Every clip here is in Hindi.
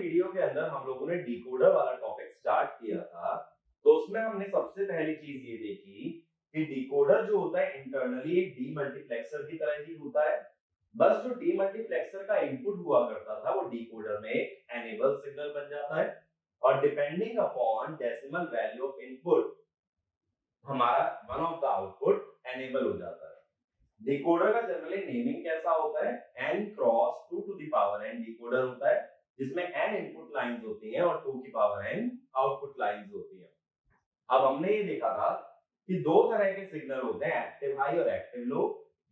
वीडियो के अंदर हम लोगों ने डिकोडर वाला टॉपिक स्टार्ट किया था, तो उसमें हमने सबसे पहली चीज ये देखी कि डिकोडर जो होता है इंटरनली एक डीमल्टीप्लेक्सर की तरह ही होता है। बस जो डीमल्टीप्लेक्सर का इनपुट हुआ करता था वो डिकोडर में एक एनेबल सिग्नल बन जाता है और depending upon decimal value of input हमारा one of the output enable हो जाता है। डिकोडर का जनरली नेमिंग कैसा होता है, n cross 2 to the power n decoder होता है जिसमें n इनपुट लाइंस होती हैं और 2 की पावर n आउटपुट लाइंस होती हैं। अब हमने ये देखा था कि दो तरह के सिग्नल होते हैं, एक्टिव हाई और एक्टिव लो,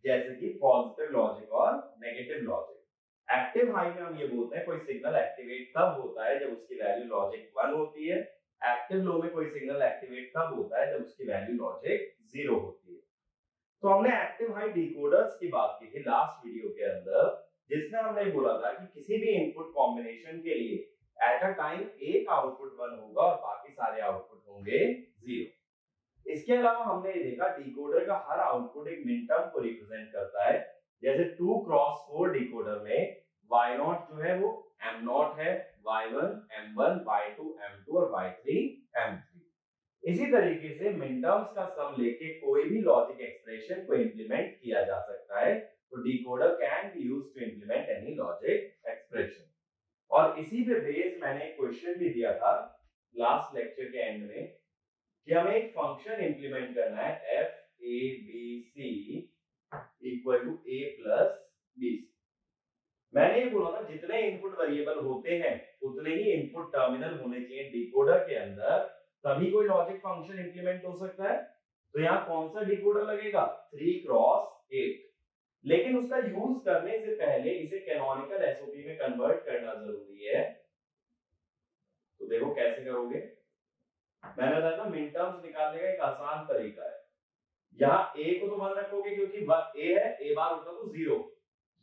जैसे कि पॉजिटिव लॉजिक और नेगेटिव लॉजिक। एक्टिव हाई में हम ये बोलते हैं कोई सिग्नल एक्टिवेट तब होता है जब उसकी वैल्यू लॉजिक 1 होती है। एक्टिव लो में कोई सिग्नल एक्टिवेट तब होता है जब उसकी वैल्यू लॉजिक 0 होती है। तो हमने एक्टिव हाई डिकोडर्स की बात की थी लास्ट वीडियो के अंदर, जिसमें हमने बोला था कि किसी भी इनपुट कॉम्बिनेशन के लिए एट अ टाइम एक आउटपुट 1 होगा और बाकी सारे आउटपुट होंगे 0। इसके अलावा हमने ये देखा डिकोडर का हर आउटपुट एक मिनटर्म को रिप्रेजेंट करता है। जैसे 2 क्रॉस 4 डिकोडर में y0 जो है वो m0 है, y1 m1, y2 m2 और y3 m3। इसी तरीके से मिनटर्म्स का सम लेके कोई भी लॉजिक एक्सप्रेशन को इंप्लीमेंट किया जा सकता है। तो decoder can be used to implement any logic expression. और इसी पे बेस मैंने एक क्वेश्चन भी दिया था लास्ट लेक्चर के एंड में कि हमें एक फंक्शन इंप्लीमेंट करना है f a b c equal to a plus b। मैंने ये बोला था जितने इनपुट वेरिएबल होते हैं उतने ही इनपुट टर्मिनल होने चाहिए डिकोडर के अंदर, तभी कोई लॉजिक फंक्शन इंप्लीमेंट हो सकता है। तो यहाँ कौन सा डिकोडर लगेगा, 3 क्रॉस 8। लेकिन उसका यूज करने से पहले इसे कैनोनिकल एसओपी में कन्वर्ट करना जरूरी है। तो देखो कैसे करोगे। मैंने बताया था मिन टर्म्स निकालने का एक आसान तरीका है। यहाँ a को तो 1 रखोगे क्योंकि a है, a बार होता तो 0।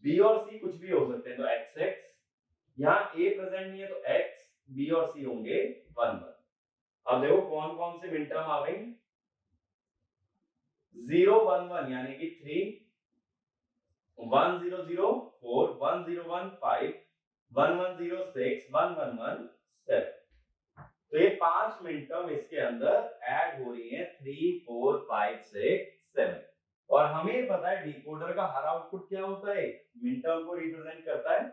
b और c कुछ भी हो सकते हैं तो xx। यहाँ a प्रेजेंट नहीं है तो x, b और c होंगे 1 1। अब देखो कौन कौन से मिन टर्म आ गई, 0 1 1 यानी कि 3, 1 0 0 4, 1 0 1 5, 1 1 0 6, 1 1 1 7। तो ये 5 मिन टर्म इसके अंदर ऐड हो रही हैं, 3 4 5 6 7। और हमें पता है डिकोडर का हर आउटपुट क्या होता है, मिन टर्म को रिप्रेजेंट करता है।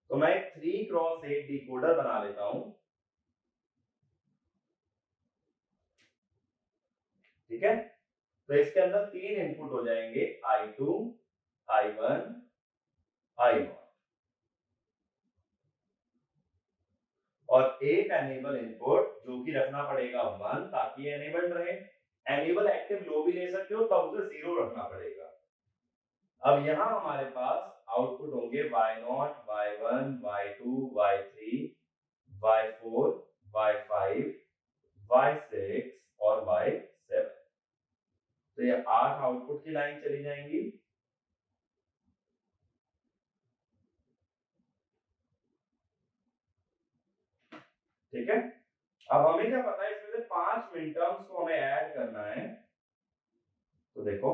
तो मैं 3 क्रॉस 8 डिकोडर बना लेता हूं, ठीक है। तो इसके अंदर 3 इनपुट हो जाएंगे, I2, I1, I0 और एक एनेबल इनपुट जो कि रखना पड़ेगा 1 ताकि एनेबल्ड रहे। एनेबल एक्टिव लो भी ले सकते हो तब उसे 0 रखना पड़ेगा। अब यहाँ हमारे पास आउटपुट होंगे y0, y1, y2, y3, y4, y5, y6 और y7। तो ये 8 आउटपुट की लाइन चली जाएंगी। ठीक है। अब हमें क्या पता है इसमें से 5 मिन टर्म्स को हमें ऐड करना है। तो देखो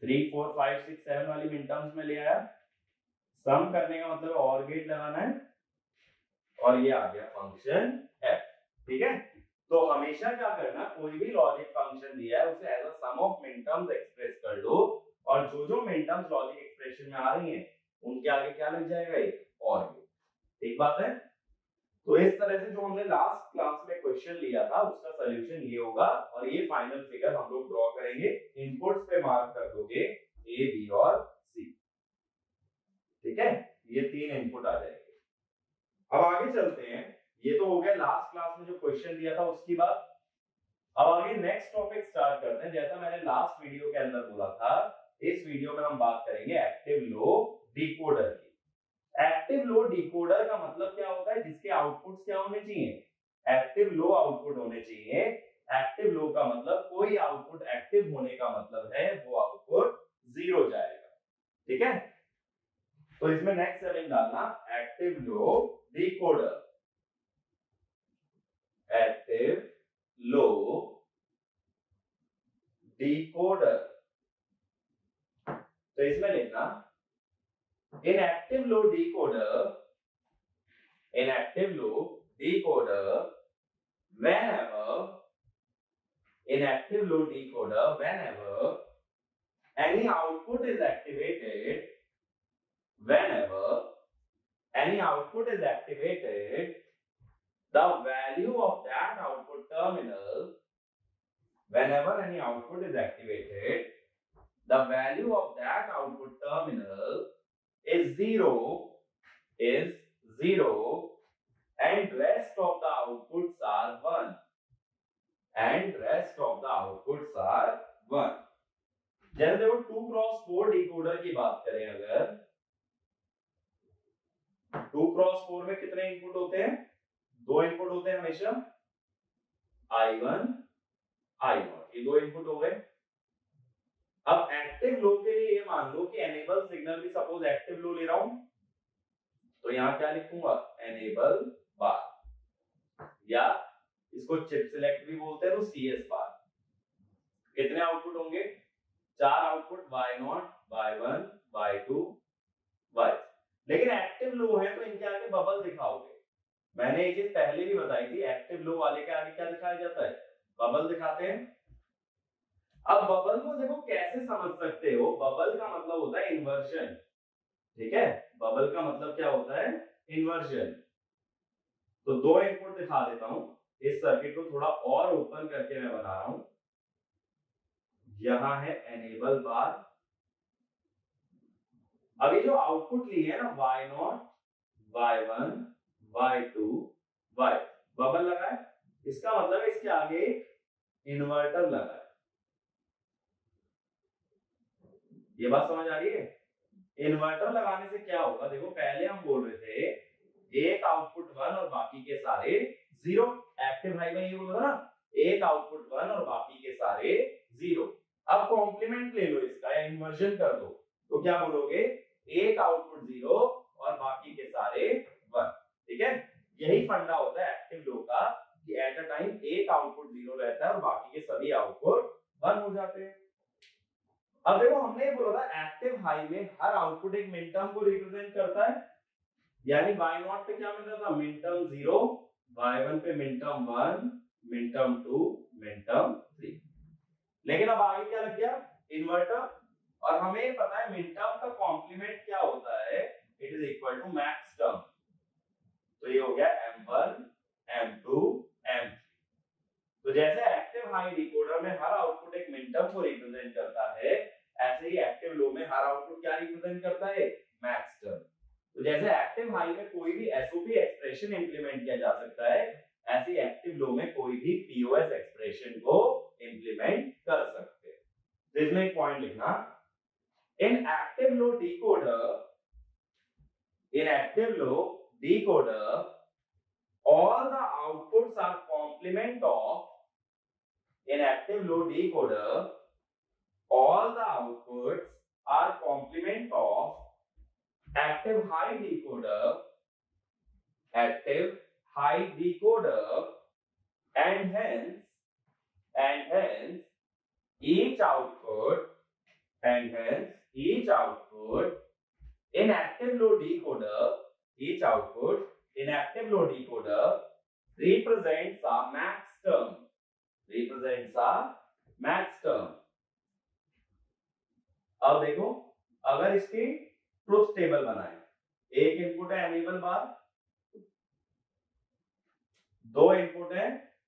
3 4 5 6 7 वाली मिन टर्म्स में ले आया, सम करने का मतलब और गेट लगाना है और ये आ गया फंक्शन f। ठीक है। तो हमेशा क्या करना, कोई भी लॉजिक फंक्शन दिया है उसे एज अ सम ऑफ मिन टर्म्स एक्सप्रेस कर लो और जो मिन टर्म्स लॉजिक एक्सप्रेशन में आ रही हैं उनके आगे क्या लग जाएगा, एक और गेट। ठीक बात है। तो इस तरह से जो हमने लास्ट क्लास में क्वेश्चन लिया था उसका सॉल्यूशन ये होगा और ये फाइनल फिगर हम लोग ड्रॉ करेंगे। इनपुट्स पे मार्क कर दोगे a b और c। ठीक है, ये 3 इनपुट आ जाएंगे। अब आगे चलते हैं। ये तो हो गया लास्ट क्लास में जो क्वेश्चन दिया था उसकी बात। अब आगे नेक्स्ट टॉपिक स्टार्ट करते हैं। जैसा मैंने लास्ट वीडियो के अंदर बोला था, इस वीडियो में हम बात करेंगे एक्टिव लो डिकोडर की। एक्टिव लो डिकोडर का मतलब क्या होता है, जिसके आउटपुट्स क्या होने चाहिए, एक्टिव लो आउटपुट होने चाहिए। एक्टिव लो का मतलब कोई आउटपुट एक्टिव होने का मतलब है वो आउटपुट 0 जाएगा। ठीक है। तो इसमें नेक्स्ट स्पेलिंग डालना, active low decoder, active low decoder, तो इसमें लिखना inactive low decoder whenever inactive low decoder whenever any output is activated, whenever any output is activated, the value of that output terminal, whenever any output is activated, the value of that output terminal is zero, and rest of the outputs are one, and rest of the outputs are one. जैसे देखो 2x4 डिकोडर की बात करें, अगर 2x4 में कितने इनपुट होते हैं? दो इनपुट होते हैं हमेशा, I1 I0, ये दो इनपुट हो गए। अब एक्टिव लो के लिए ये मान लो कि एनेबल सिग्नल भी सपोज एक्टिव लो ले रहा हूं, तो यहां क्या लिखूंगा? एनेबल बार, या इसको चिप सिलेक्ट भी बोलते हैं, तो CS बार। कितने आउटपुट होंगे? 4 output, Y0, Y1, Y2, Y। लेकिन एक्टिव लो है तो इनके आगे बबल दिखाओगे। मैंने ये चीज पहले भी बताई थी, एक्टिव लो वाले के आगे क्या दिखाया जाता है? बबल दिखाते हैं। अब बबल को देखो कैसे समझ सकते हो? बबल का मतलब होता है इन्वर्जन, ठीक है? बबल का मतलब क्या होता है? इन्वर्जन। तो दो इनपुट दिखा देता हूं, इस सर्किट को थोड़ा और ओपन करके मैं बना रहा हूं। यहां है एनेबल बार। अभी जो आउटपुट लिए है ना, Y0, Y1, Y2, Y, bubble लगा है, इसका मतलब इसके आगे इन्वर्टर लगा है। ये बात समझ आ रही है? इन्वर्टर लगाने से क्या होगा? देखो पहले हम बोल रहे थे एक आउटपुट 1 और बाकी के सारे 0। एक्टिव हाई में ये बोल रहा ना, एक आउटपुट 1 और बाकी के सारे 0। अब कॉम्प्लीमेंट ले लो इसका, या इन्वर्जन कर दो, तो क्या बोलोगे? एक आउटपुट 0 और बाकी के सारे 1। ठीक है? यही फंडा होता है एक्टिव लो का, कि एट अ टाइम एक आउटपुट 0 रहता है और बाकी के सभी आउटपुट 1 हो जाते हैं। अब देखो हमने ये बोला था एक्टिव हाई में हर आउटपुट एक मिनटर्म को रिप्रेजेंट करता है, यानी Y0 पे क्या मिल रहा था? मिनटर्म 0, Y1 पे मिनटर्म 1, मिनटर्म 2, मिनटर्म 3। लेकिन अब आगे क्या लग गया? इन्वर्टर। और हमें पता है मिनटर्म का कॉम्प्लीमेंट क्या होता है? It is equal to max term. तो ये हो गया M1, M2, M3। तो जैसे एक्टिव हाई डिकोडर में हर आउटपुट एक मिनटर्म को रिप्रेजेंट करता है, ऐसे ही एक्टिव लो में हर आउटपुट क्या रिप्रेजेंट करता है? Max term. तो जैसे एक्टिव हाई में कोई भी एसओपी एक्सप्रेशन इंप्लीमेंट किया जा सकता है, ऐसे ही एक्टिव लो में कोई भी पीओएस एक्सप्रेशन को इंप्लीमेंट कर सकते हैं। तो इसमें एक पॉइंट लिखना, इन active low decoder all the outputs are complement of, in active low decoder all the outputs are complement of active high decoder, and hence each output in active low decoder, each output in active low decoder represents a max term, अब देखो अगर इसकी ट्रुथ टेबल बनाए, एक इनपुट है एनेबल बार, दो इनपुट है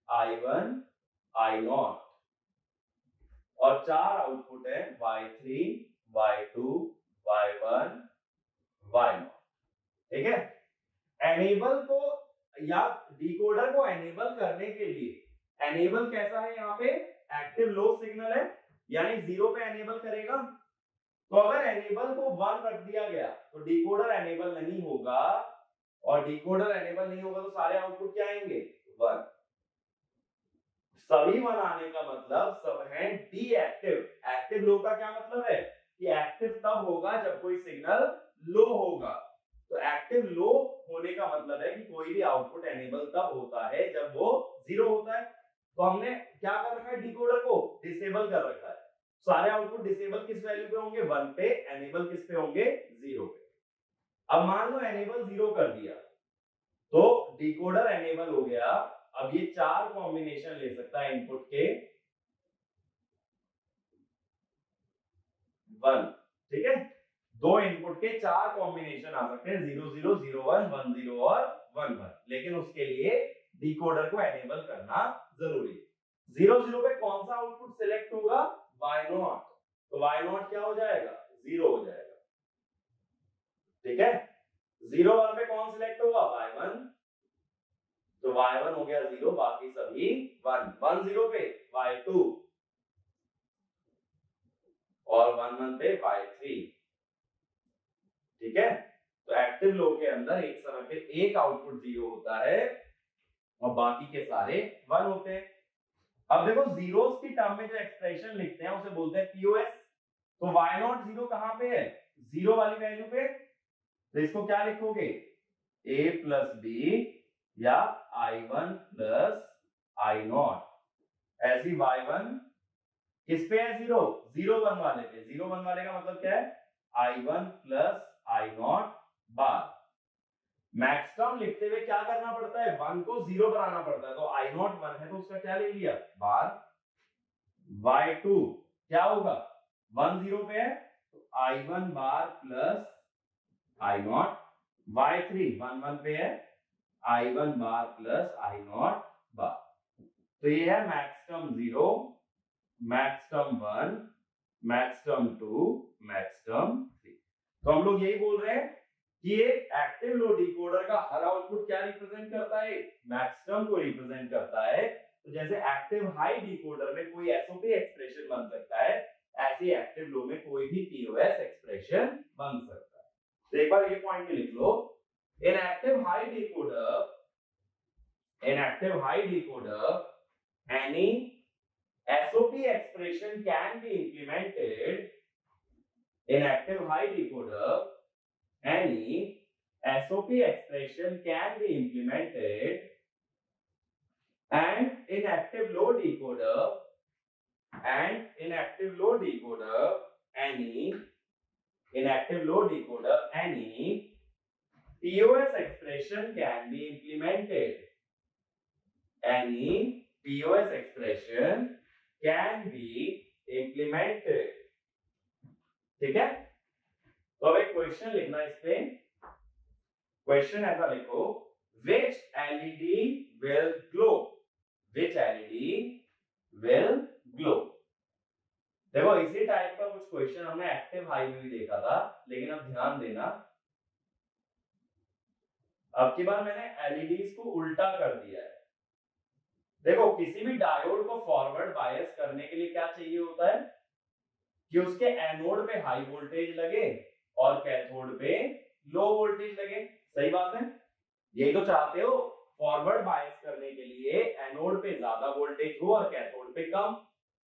I1, I0, और चार आउटपुट है Y3, Y2, Y1, Y0। ठीक है? एनेबल को या डिकोडर को एनेबल करने के लिए, एनेबल कैसा है? यहाँ पे एक्टिव लो सिग्नल है, यानी 0 पे एनेबल करेगा। तो अगर एनेबल को 1 रख दिया गया तो डिकोडर एनेबल नहीं होगा, और डिकोडर एनेबल नहीं होगा तो सारे आउटपुट क्या आएंगे? 1। सभी 1 आने का मतलब सब है डीएक्टिव। एक्टिव लो का क्या मतलब है? कि एक्टिव तब होगा जब कोई सिग्नल लो होगा। तो एक्टिव लो होने का मतलब है कि कोई भी आउटपुट एनेबल तब होता है जब वो 0 होता है। तो हमने क्या कर रखा है? डिकोडर को डिसेबल कर रखा है। सारे आउटपुट डिसेबल किस वैल्यू पे होंगे 1 पे, एनेबल किस पे होंगे 0 पे। अब मान लो एनेबल 0 कर दिया तो डिकोडर एनेबल हो गया। अब ये 4 कॉम्बिनेशन ले सकता है इनपुट के 1, ठीक है, 2 इनपुट के 4 कॉम्बिनेशन आ सकते हैं 0 0 0 1 1 0 और 1 1, लेकिन उसके लिए डिकोडर को एनेबल करना जरूरी है। 0 0 पे कौन सा आउटपुट सिलेक्ट होगा y0, तो y0 क्या हो जाएगा 0 हो जाएगा, ठीक है। 0 1 पे कौन सिलेक्ट होगा y1, तो y1 हो गया 0, बाकी सभी 1 1 0 पे y2 और 1 1 पे y3, ठीक है। तो एक्टिव लो के अंदर एक समय पे एक आउटपुट 0 होता है और बाकी के सारे 1 होते हैं। अब देखो जीरोस की टर्म में जो एक्सप्रेशन लिखते हैं उसे बोलते हैं पीओएस। तो y0 0 कहां पे है 0 वाली वैल्यू पे, तो इसको क्या लिखोगे a प्लस बी या i1 प्लस i0। ऐसी y1 किस पे है 0 0 1 वाले पे, 0 1 वाले का मतलब क्या है i1 प्लस i0 बार। मैक्स टर्म लिखते हुए क्या करना पड़ता है 1 को 0 बनाना पड़ता है, तो i0 1 है तो उसका क्या ले लिया बार। y2 क्या होगा 1 0 पे है तो i1 बार प्लस i0, y3 1 1 पे है i1 बार प्लस i0 बार। तो ये है max term 0, max term 1, max term 2, max term 3। तो हम लोग यही बोल रहे हैं कि ये एक्टिव लो डिकोडर का हर आउटपुट क्या रिप्रेजेंट करता है मैक्स टर्म को रिप्रेजेंट करता है। तो जैसे एक्टिव हाई डिकोडर में कोई एसओपी एक्सप्रेशन बन सकता है, ऐसे एक्टिव लो में कोई भी पीओएस एक्सप्रेशन बन सकता है। तो एक बार ये पॉइंट लिख लो, in active high decoder any SOP expression can be implemented in active high decoder. Any SOP expression can be implemented, and in active low decoder, any POS expression can be implemented. Any POS expression can be implemented, ठीक है। तो अब एक क्वेश्चन लिखना इस पे। क्वेश्चन ऐसा लिखो, which LED will glow, which LED will glow। देखो इसी टाइप का कुछ क्वेश्चन हमने एक्टिव हाई में भी देखा था, लेकिन अब ध्यान देना अब की बार मैंने एलईडीज को उल्टा कर दिया है। देखो किसी भी डायोड को फॉरवर्ड बायस करने के लिए क्या चाहिए होता है कि उसके एनोड पे हाई वोल्टेज लगे और कैथोड पे लो वोल्टेज लगे, सही बात है। यही तो चाहते हो, फॉरवर्ड बायस करने के लिए एनोड पे ज्यादा वोल्टेज हो और कैथोड पे कम।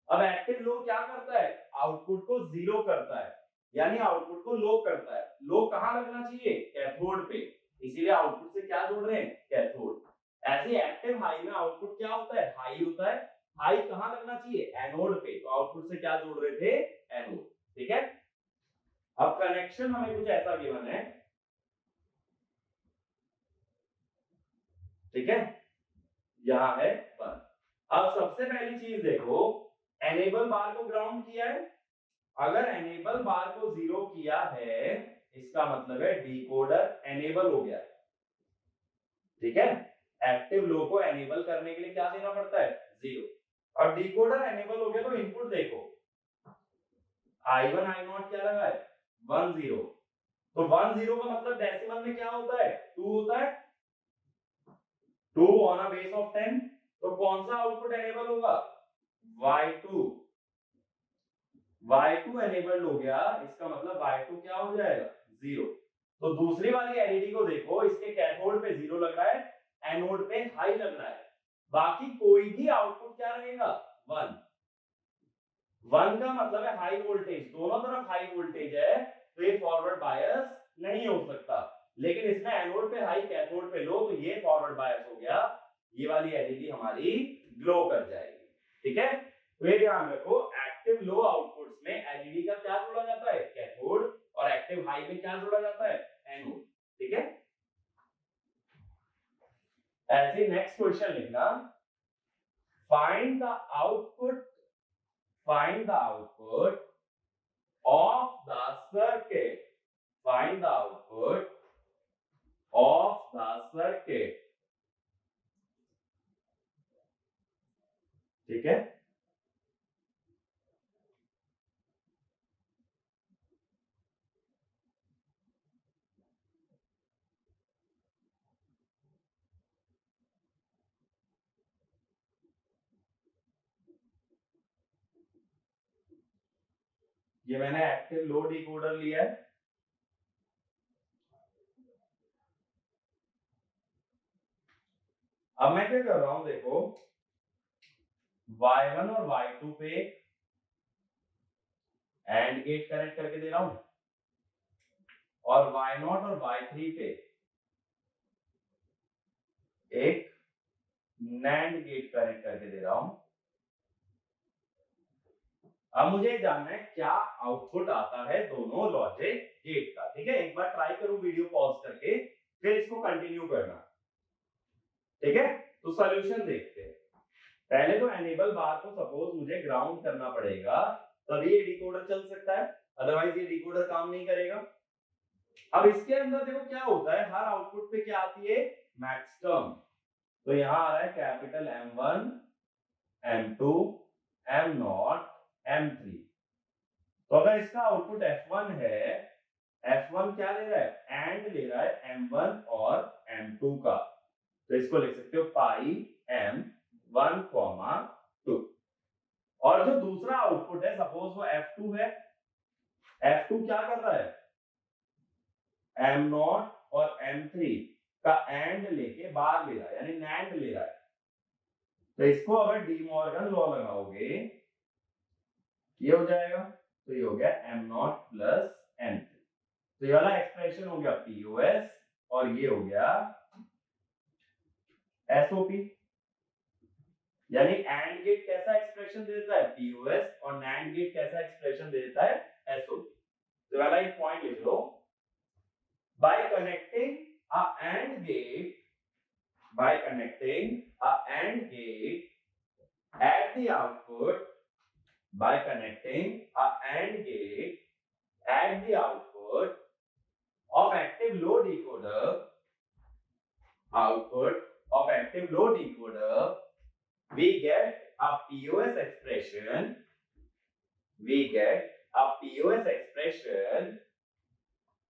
अब एक्टिव लो क्या करता है आउटपुट को जीरो करता है, यानी आउटपुट को लो करता है। लो कहां लगना चाहिए कैथोड पे, इसीलिए आउटपुट से क्या जोड़ रहे हैं कैथोड। ऐसे एक्टिव हाई में आउटपुट क्या होता है हाई होता है, हाई कहां लगना चाहिए एनोड पे, तो आउटपुट से क्या जोड़ रहे थे एनोड, ठीक है। अब कनेक्शन हमें कुछ ऐसा गिवन है, ठीक है, यहां है 1। अब सबसे पहली चीज देखो, एनेबल बार को ग्राउंड किया है। अगर एनेबल बार को 0 किया है इसका मतलब है डिकोडर एनेबल हो गया, ठीक है। एक्टिव लो को एनेबल करने के लिए क्या देना पड़ता है 0। और डिकोडर एनेबल हो गया तो इनपुट देखो i1 i0 क्या लगा है 1 0, तो 1 0 का मतलब डेसिमल में क्या होता है 2 होता है, 2 ऑन अ बेस ऑफ 10। तो कौन सा आउटपुट एनेबल होगा y2, y2 एनेबल्ड हो गया, इसका मतलब y2 क्या हो जाएगा 0। तो दूसरी वाली एलईडी को देखो, इसके कैथोड पे 0 लग रहा है, एनोड पे हाई लग रहा है, बाकी कोई भी आउटपुट क्या रहेगा 1। 1 का मतलब है हाई वोल्टेज, दोनों तरफ हाई वोल्टेज है तो ये फॉरवर्ड बायस नहीं हो सकता। लेकिन इसमें एनोड पे हाई कैथोड पे लो, तो ये फॉरवर्ड बायस हो गया, ये वाली एलईडी हमारी ग्लो कर जाएगी, ठीक है। तो ये ध्यान रखो, एक्टिव लो आउटपुट्स में एलईडी का क्या जोड़ा जाता है, कैथोड, और एक्टिव हाई में क्या जोड़ा जाता है, एनोड। ठीक है, ऐसे नेक्स्ट क्वेश्चन लिखना, find the output of the circuit, find the output of the circuit। ठीक है, ये मैंने एक्टिव लो डिकोडर लिया है। अब मैं क्या कर रहा हूं, देखो Y1 और Y2 पे एंड गेट कनेक्ट करके दे रहा हूं, और Y0 और Y3 पे एक नैंड गेट कनेक्ट करके दे रहा हूं। अब मुझे जानना है क्या आउटपुट आता है दोनों लॉजिक गेट का। ठीक है, एक बार ट्राई करो वीडियो पॉज करके, फिर इसको कंटिन्यू करना। ठीक है, तो सॉल्यूशन देखते हैं। पहले तो एनेबल बार को सपोज मुझे ग्राउंड करना पड़ेगा, तभी ये डिकोडर चल सकता है, अदरवाइज ये डिकोडर काम नहीं करेगा। अब इसके अंदर देखो क्या होता है, हर आउटपुट पे क्या आती है, मैक्स टर्म। तो यहां आ रहा है capital M1, M2, M0, M3। तो अगर इसका आउटपुट F1 है, F1 क्या ले रहा है, एंड ले रहा है M1 और M2 का, तो इसको लिख सकते हो पाई M1, 2। और जो दूसरा आउटपुट है, सपोज वो F2 है, F2 क्या कर रहा है, M0 और M3 का एंड लेके बाहर ले रहा है, यानी नैंड ले रहा है। तो इसको अगर डी मॉर्गन लॉ लगाओगे, ये हो जाएगा, तो ये हो गया M0 प्लस M3। तो ये वाला एक्सप्रेशन हो गया POS, और ये हो गया SOP। यानी एंड गेट कैसा एक्सप्रेशन दे देता है, POS, और नैंड गेट कैसा एक्सप्रेशन दे देता है, SOP। तो वाला एक पॉइंट लिख लो, by connecting a AND gate at the output, by connecting a AND gate at the output of active low decoder, we get a POS expression,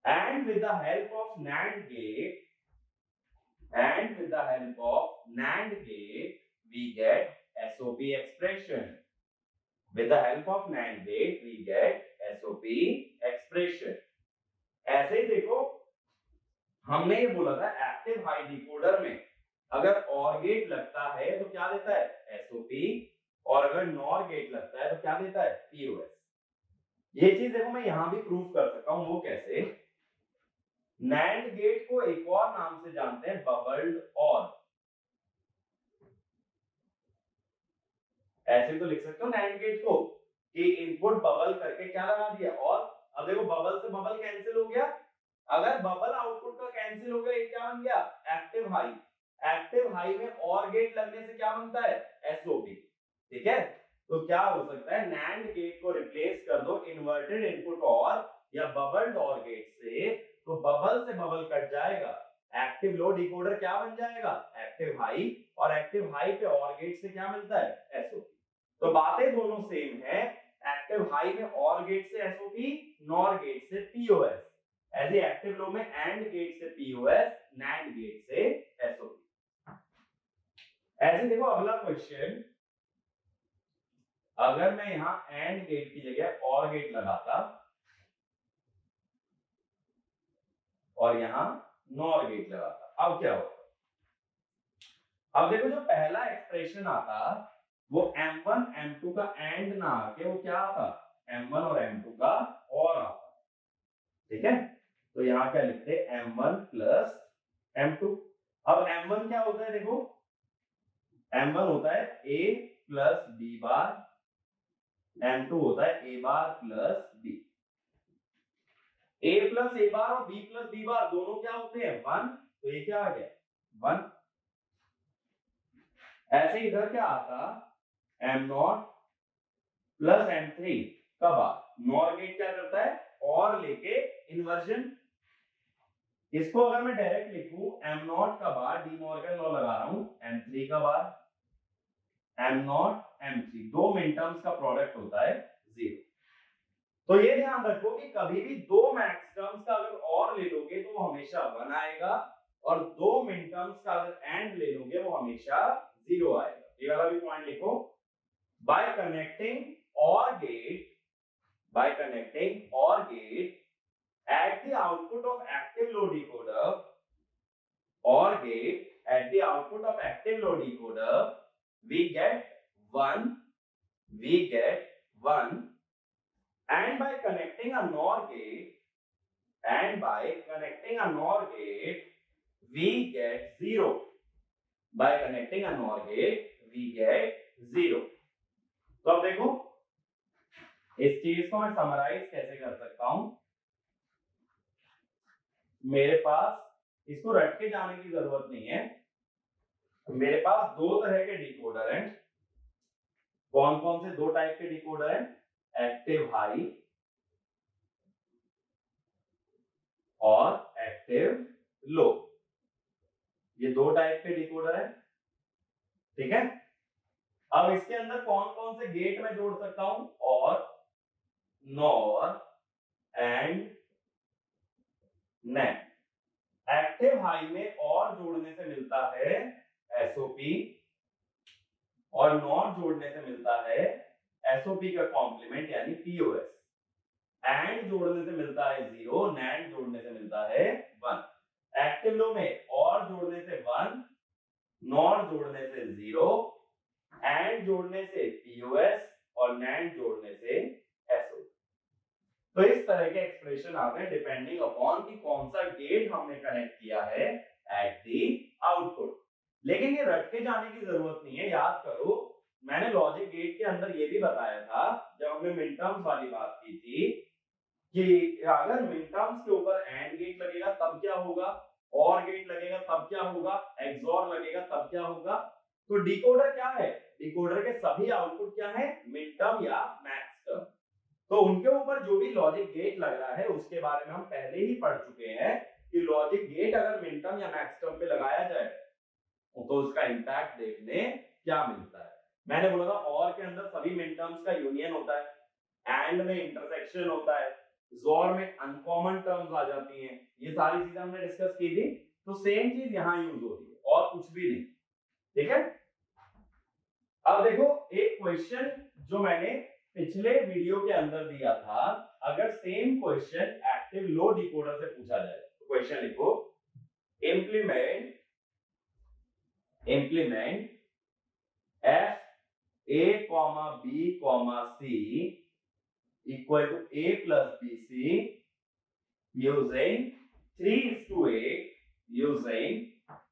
and with the help of NAND gate, we get SOP expression. With the help of NAND gate, we get SOP expression. ऐसे ही देखो, हमने ये बोला था एक्टिव हाई डिकोडर में अगर OR गेट लगता है तो क्या देता है, SOP, और अगर NOR गेट लगता है तो क्या देता है, POS। ये चीज देखो मैं यहां भी प्रूव कर सकता हूं, वो कैसे, NAND गेट को एक और नाम से जानते हैं, बबल्ड OR। ऐसे तो लिख सकते हो NAND गेट को कि इनपुट बबल करके क्या लगा दिया, और अब देखो बबल से बबल कैंसिल हो गया, अगर बबल आउटपुट का कैंसिल हो गया, ये क्या बन गया, एक्टिव हाई। एक्टिव हाई में OR गेट लगने से क्या बनता है, SOP। ठीक है, तो क्या हो सकता है, NAND गेट को रिप्लेस कर दो इन्वर्टेड इनपुट OR या बबल्ड OR गेट से, तो बबल से बबल कट जाएगा, एक्टिव लो डिकोडर क्या बन जाएगा, एक्टिव हाई, और एक्टिव हाई पे OR गेट से क्या मिलता है, SOP। तो बातें दोनों सेम है, एक्टिव हाई में OR गेट से SOP, NOR गेट से POS। ऐसे एक्टिव लो में AND गेट से POS, NAND गेट से SOP। ऐसे देखो अगला क्वेश्चन, अगर मैं यहां AND गेट की जगह OR गेट लगाता और यहां NOR गेट लगाता, अब क्या होता। अब देखो जो पहला एक्सप्रेशन आता वो M1 M2 का एंड ना आके वो क्या आता, M1 और M2 का और आता। ठीक है, तो यहां क्या लिखते हैं, M1 प्लस M2। अब M1 क्या होता है, देखो M1 होता है A plus B bar M2 होता है A bar plus B। A plus A बार और B प्लस B बार दोनों क्या होते हैं 1, तो ये क्या आ गया 1। ऐसे इधर क्या आता M0 प्लस M3 का बार, नॉर गेट क्या करता है और लेके इन्वर्जन। इसको अगर मैं डायरेक्ट लिखूं M0 का बार, डी मॉर्गन लॉ लगा रहा हूं, M3 का बार, M0 M3 दो मिनटर्म्स का प्रोडक्ट होता है 0। तो ये ध्यान रखो कि कभी भी दो मैक्स टर्म्स का अगर और ले लोगे तो वो हमेशा 1 आएगा, और दो मिन टर्म्स का अगर एंड ले लोगे वो हमेशा 0 आएगा। ये वाला भी पॉइंट लिखो। बाय कनेक्टिंग और gate, by connecting OR gate at the output of active low decoder, OR gate at the output of active low decoder, we get 1, and by connecting a NOR gate, we get 0. By connecting a NOR gate, we get 0. तो अब देखो इस चीज को मैं समराइज कैसे कर सकता हूं। मेरे पास इसको रट के जाने की जरूरत नहीं है, मेरे पास दो तरह के डिकोडर हैं। कौन कौन से दो टाइप के डिकोडर हैं, एक्टिव हाई और एक्टिव लो, ये दो टाइप के डिकोडर हैं, ठीक है। अब इसके अंदर कौन कौन से गेट मैं जोड़ सकता हूं, और, nor and net. Active high में और जोड़ने से मिलता है एसओपी, और नॉर जोड़ने से मिलता है एसओपी का कॉम्प्लीमेंट यानी पीओएस। एंड जोड़ने से मिलता है 0, नैंड जोड़ने से मिलता है 1। एक्टिव लो में और जोड़ने से 1, नॉर जोड़ने से 0, एंड जोड़ने से पीओएस और नैंड जोड़ने से एसओ। तो इस तरह के एक्सप्रेशन आते हैं डिपेंडिंग अपॉन कि कौन सा गेट हमने कनेक्ट किया है एट द आउटपुट। लेकिन ये रट के जाने की जरूरत नहीं है, याद करो मैंने लॉजिक गेट के अंदर ये भी बताया था जब हमने मिनटर्म्स वाली बात की थी कि अगर मिनटर्म्स के ऊपर एंड गेट लगेगा तब क्या होगा, और गेट लगेगा तब क्या होगा, एक्सऑर लगेगा तब क्या होगा। तो डिकोडर क्या है, डिकोडर के सभी आउटपुट क्या है, मिनटर्म या मैक्स टर्म। तो उनके ऊपर जो भी लॉजिक गेट लग रहा है उसके बारे में हम पहले ही पढ़ चुके हैं कि लॉजिक गेट अगर मिनटर्म या मैक्स टर्म पे लगाया जाए तो उसका इंपैक्ट देखने क्या मिलता है। मैंने बोला था और के अंदर सभी मिनटर्म्स का यूनियन होता है, एंड में इंटरसेक्शन होता है, जोर में अनकॉमन टर्म्स आ जाती हैं, ये सारी चीजें हमने डिस्कस की थी। तो सेम चीज यहां यूज होती है और कुछ भी नहीं, ठीक है। अब देखो एक क्वेश्चन जो मैंने पिछले वीडियो के अंदर दिया था, अगर same question active low decoder से पूछा जाए तो क्वेश्चन लिखो, implement f a b c equal to a plus bc using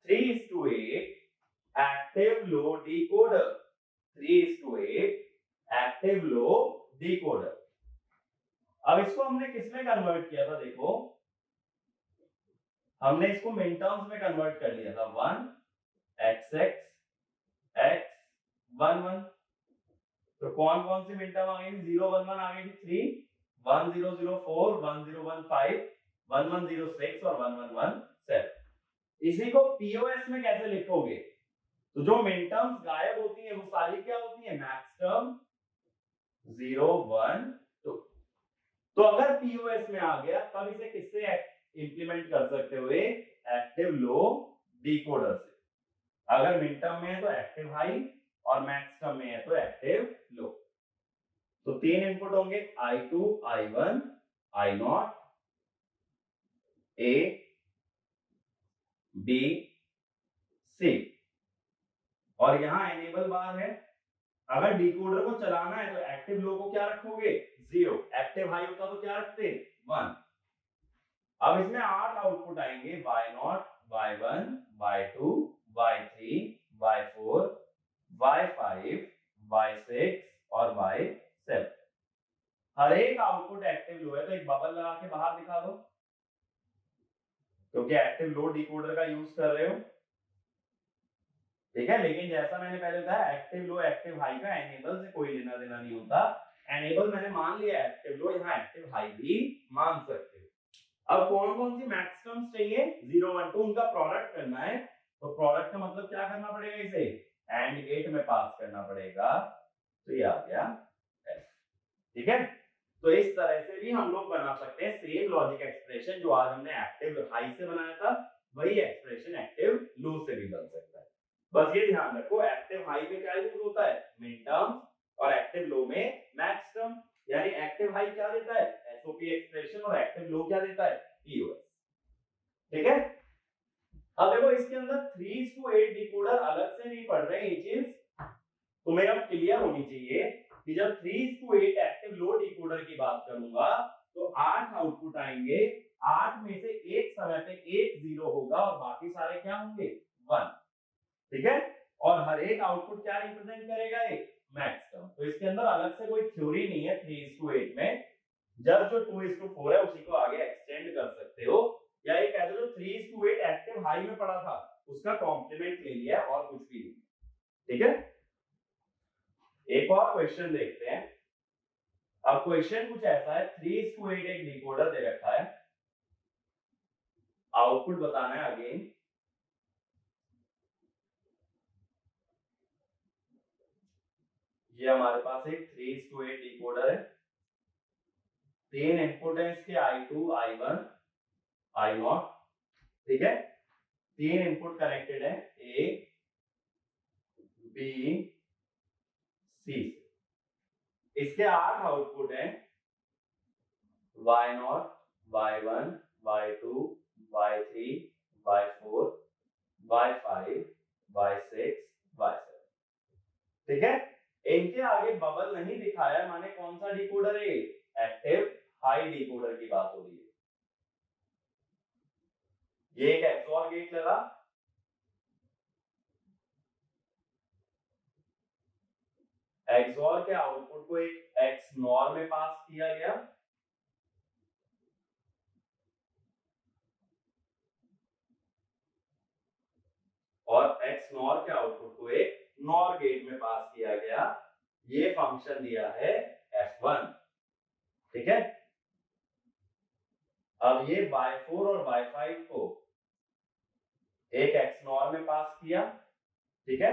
3:8 active low decoder, 3:8 active low decoder. अब इसको हमने किसमें कन्वर्ट किया था, देखो हमने इसको मिन टर्म्स में कन्वर्ट कर लिया था, 1 xx x 1 1। तो कौन कौन सी मिन टर्म आ गई थी, 0 1 1 आ गई थी, 3 1 0 0 4 1 0 1 5 1 1 0 6 और 1 1 1 7। इसी को पीओएस में कैसे लिखोगे, तो जो मिन टर्म्स गायब होती है वो सारी क्या होती है, मैक्स टर्म 0 1 2। तो अगर पीओएस में आ गया तब इसे किससे इंप्लीमेंट कर सकते हो, एक्टिव लो डिकोडर से। अगर मिन टर्म में है तो एक्टिव हाई और मैक्स टर्म में है तो एक्टिव लो। तो तीन इनपुट होंगे, I2 I1 I0 A B C, और यहां एनेबल बार है। अगर डिकोडर को चलाना है तो एक्टिव लो को क्या रखोगे, 0, एक्टिव हाई होता तो क्या रखते, 1। अब इसमें 8 आउटपुट आएंगे, Y0 Y1 Y2 Y3 Y4 Y5 Y6 और Y7। 7। हर एक आउटपुट एक्टिव लो है तो एक बबल लगा के बाहर दिखा दो, क्योंकि एक्टिव लो डिकोडर का यूज कर रहे हो, ठीक है। लेकिन जैसा मैंने पहले बताया, एक्टिव लो एक्टिव हाई का एनेबल से कोई लेना देना नहीं होता। एनेबल मैंने मान लिया, एक्टिव लो, यहाँ एक्टिव हाई भी मान सकते हो। अब कौन कौन सी मैक्सिमम्स चाहिए, 0 1 2, उनका प्रोडक्ट करना है। तो प्रोडक्ट का मतलब क्या करना पड़ेगा, इसे एंड गेट में पास करना पड़ेगा, तो ये आ गया S, ठीक है। तो इस तरह से भी हम लोग बना सकते हैं सेम लॉजिक एक्सप्रेशन जो आज हमने एक्टिव हाई से बनाया था, वही एक्सप्रेशन एक्टिव लो से भी बन सकता है। बस ये ध्यान रखो, एक्टिव हाई में क्या यूज होता है, मिन टर्म, और एक्टिव लो में मैक्स टर्म। यानी एक्टिव हाई क्या देता है, एसओपी एक्सप्रेशन, और एक्टिव लो क्या देता है, पीओएस, ठीक है। अब देखो इसके अंदर 3:8 डिकोडर अलग से नहीं पढ़ रहे हैं, ये चीज तुम्हें अब क्लियर होनी चाहिए कि जब 3:8 एक्टिव लो डिकोडर की बात करूंगा तो 8 आउटपुट आएंगे, 8 में से एक समय पे एक 0 होगा और बाकी सारे क्या होंगे, 1, ठीक है। और हर एक आउटपुट क्या रिप्रेजेंट करेगा, एक मैक्स टर्म। तो इसके अंदर अलग से कोई थ्योरी नहीं है 3:8 में, जब जो 2:4 है उसी को आगे एक्सटेंड कर सकते हो, या एक कह दो जो 3:8 एक्टिव हाई में पड़ा था उसका कॉम्प्लीमेंट ले लिया और कुछ भी नहीं, ठीक है। एक और क्वेश्चन देखते हैं। अब क्वेश्चन कुछ ऐसा है, 3:8 एक डिकोडर दे रखा है, आउटपुट बताना है अगेन। ये हमारे पास एक 3:8 डिकोडर है, 3 इनपुट है इसके, I2 I1 I0, ठीक है। 3 इनपुट कनेक्टेड है A B C, इसके 8 आउटपुट है, Y0 Y1 Y2 Y3 Y4 Y5 Y6 Y7, ठीक है। इनके आगे बबल नहीं दिखाया, माने कौन सा डिकोडर है, एक्टिव हाई डिकोडर की बात हो रही है। ये एक एक्सओर गेट लगा, एक्सओर के आउटपुट को एक एक्सनॉर में पास किया गया, और एक्सनॉर के आउटपुट को एक नॉर गेट में पास किया गया। ये फंक्शन दिया है F1, ठीक है। अब ये Y4 और Y5 को एक एक्सनॉर में पास किया, ठीक है।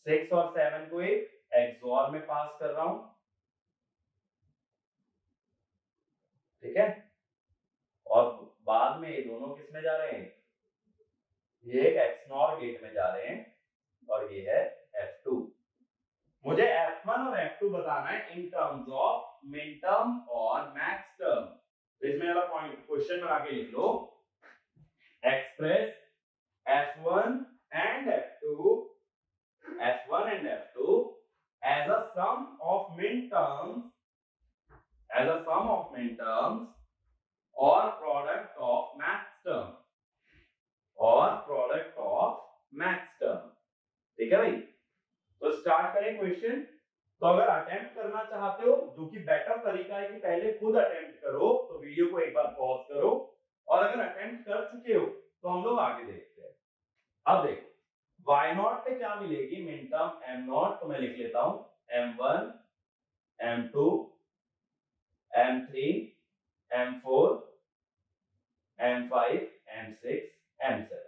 6 और 7 को एक एक्सओर में पास कर रहा हूं, ठीक है। और बाद में ये दोनों किस में जा रहे हैं, ये एक एक्सनॉर गेट में जा रहे हैं, और ये है F2। मुझे F1 और F2 बताना है in terms of min term और मैक्स टर्म। इसमें वाला पॉइंट क्वेश्चन बना के लिख लो, express F1 and F2 as a sum of min-terms or product of max term, ठीक है भाई। तो स्टार्ट करें क्वेश्चन। तो अगर अटेम्प्ट करना चाहते हो, जो कि बेटर तरीका है कि पहले खुद अटेम्प्ट करो, तो वीडियो को एक बार पॉज करो, और अगर अटेम्प्ट कर चुके हो तो हम लोग आगे देखते हैं। अब देखो y0 पे क्या मिलेगी, मिन टर्म m0, तो मैं लिख लेता हूं m1 m2 m3 m4 m5 m6 m7।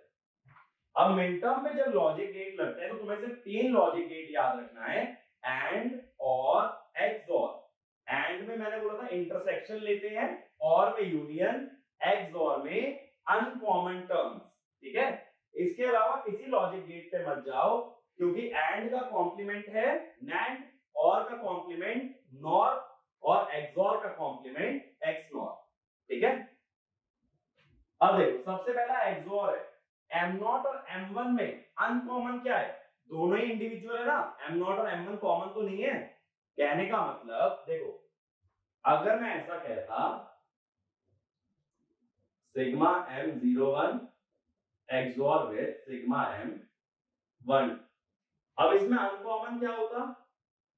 अब मिन टर्म में जब लॉजिक गेट लगते हैं तो तुम्हें सिर्फ 3 लॉजिक गेट याद रखना है, एंड और एक्सओर। एंड में मैंने बोला था इंटरसेक्शन लेते हैं, और में यूनियन, एक्सओर में अनकॉमन टर्म्स, ठीक है। इसके अलावा किसी लॉजिक गेट पे मत जाओ, क्योंकि एंड का कॉम्प्लीमेंट है नैंड, और का कॉम्प्लीमेंट नॉर, और एक्सओर का कॉम्प्लीमेंट एक्सनॉर, ठीक है। अब देखो सबसे पहला एक्सओर है, M0 और M1 में अनकॉमन क्या है, दोनों ही इंडिविजुअल है ना, M0 और M1 कॉमन तो नहीं है। कहने का मतलब देखो, अगर मैं ऐसा कहता sigma M01 XOR with sigma M1, अब इसमें अनकॉमन क्या होता,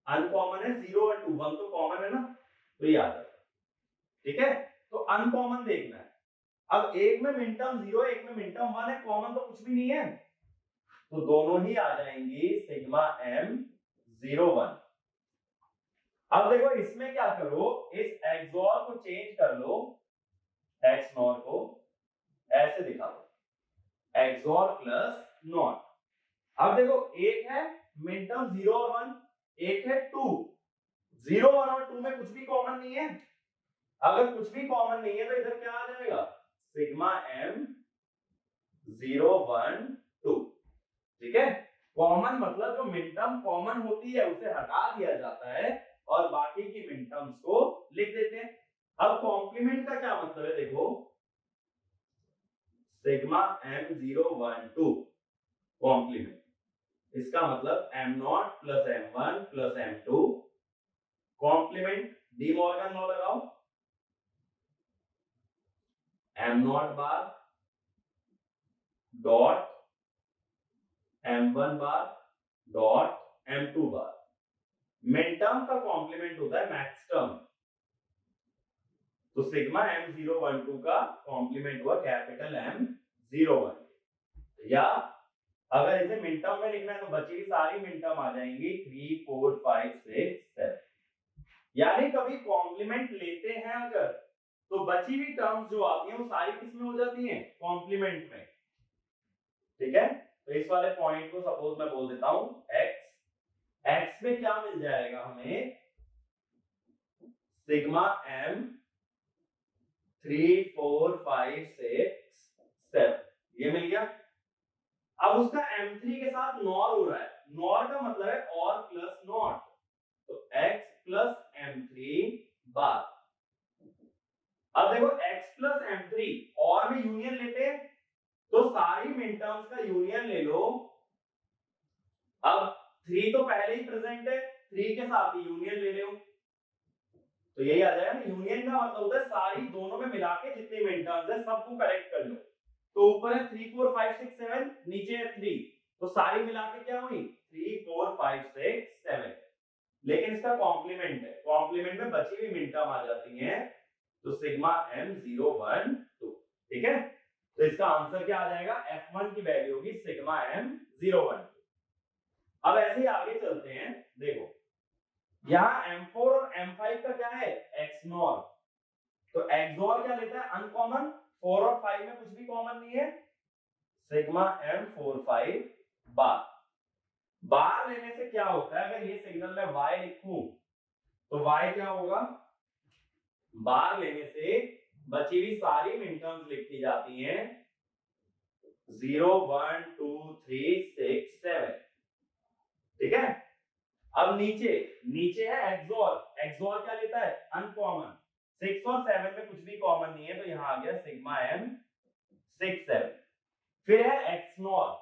अनकॉमन है 0 और 2, 1 तो कॉमन है ना, तो ये आ जाएगा। ठीक है, तो अनकॉमन देखना है। अब एक में मिन टर्म 0 है, एक में मिन टर्म 1 है, कॉमन तो कुछ भी नहीं है, तो दोनों ही आ जाएंगी सिग्मा m 0 1। अब देखो इसमें क्या करो, इस एक्सोर को चेंज कर लो, एक्स नॉर को ऐसे दिखा दो, एक्सोर प्लस नॉट। अब देखो एक है मिन टर्म 0 और 1, एक है 2, 0 1 और 2 में कुछ भी कॉमन नहीं है। अगर कुछ भी कॉमन नहीं है तो इधर क्या आ जाएगा, सिग्मा m 0 1 2। ठीक है, कॉमन मतलब जो मिन टर्म कॉमन होती है उसे हटा दिया जाता है और बाकी की मिन टर्म्स को लिख देते हैं। अब कॉम्प्लीमेंट का क्या मतलब है, देखो सिग्मा m 0 1 2 कॉम्प्लीमेंट, इसका मतलब m not plus m1 plus m2 complement, De Morgan law लगाओ, m not bar dot m1 bar dot m2 bar. Min term का कॉम्प्लीमेंट होता है मैक्स टर्म, तो सिग्मा m 0 1 2 का कॉम्प्लीमेंट हुआ कैपिटल M 0 1। या अगर इसे मिन टर्म में लिखना है तो बची हुई सारी मिन टर्म आ जाएंगी 3 4 5 6 7। यानी कभी कॉम्प्लीमेंट लेते हैं अगर, तो बची हुई टर्म्स जो आती हैं वो सारी किस में हो जाती हैं, कॉम्प्लीमेंट में। ठीक है, तो इस वाले पॉइंट को सपोज मैं बोल देता हूं x में क्या मिल जाएगा हमें, सिग्मा m 3 4 5 6 7 ये मिल गया। अब उसका m3 के साथ नॉर हो रहा है, नॉर का मतलब है और प्लस नॉट, तो x प्लस m3 बार। अब देखो x प्लस m3 और में यूनियन लेते हैं तो सारी मिन टर्म्स का यूनियन ले लो। अब 3 तो पहले ही प्रेजेंट है, 3 के साथ ही यूनियन ले रहे हो, तो यही आ जाएगा ना। यूनियन का मतलब होता है सारी दोनों में मिला के जितनी मिन टर्म्स है सबको कलेक्ट कर लो। तो ऊपर है 3 4 5 6 7, नीचे है 3, तो सारी मिला के क्या हुई 3 4 5 6 7। लेकिन इसका कॉम्प्लीमेंट है, कॉम्प्लीमेंट में बची हुई मिन टर्म आ जाती हैं, तो सिग्मा m 0 1 2। ठीक है, तो इसका आंसर क्या आ जाएगा, f1 की वैल्यू होगी सिग्मा m 0 1 2। अब ऐसे ही आगे चलते हैं, देखो यहाँ m4 और m5 का क्या है, एक्सनोर, तो एक्सोर क्या लेता है, अनकॉमन, 4 और 5 में कुछ भी कॉमन नहीं है, सिग्मा m 4 5 बार। बार लेने से क्या होता है, अगर ये सिग्नल में y लिखूं तो y क्या होगा, बार लेने से बची हुई सारी मिन टर्म्स लिखी जाती हैं 0 1 2 3 6 7। ठीक है, अब नीचे नीचे है एक्सोर, एक्सोर क्या लेता है, अनकॉमन, 6 और 7 में कुछ भी कॉमन नहीं है, तो यहां आ गया सिग्मा m 6 7। फिर है एक्सनोर,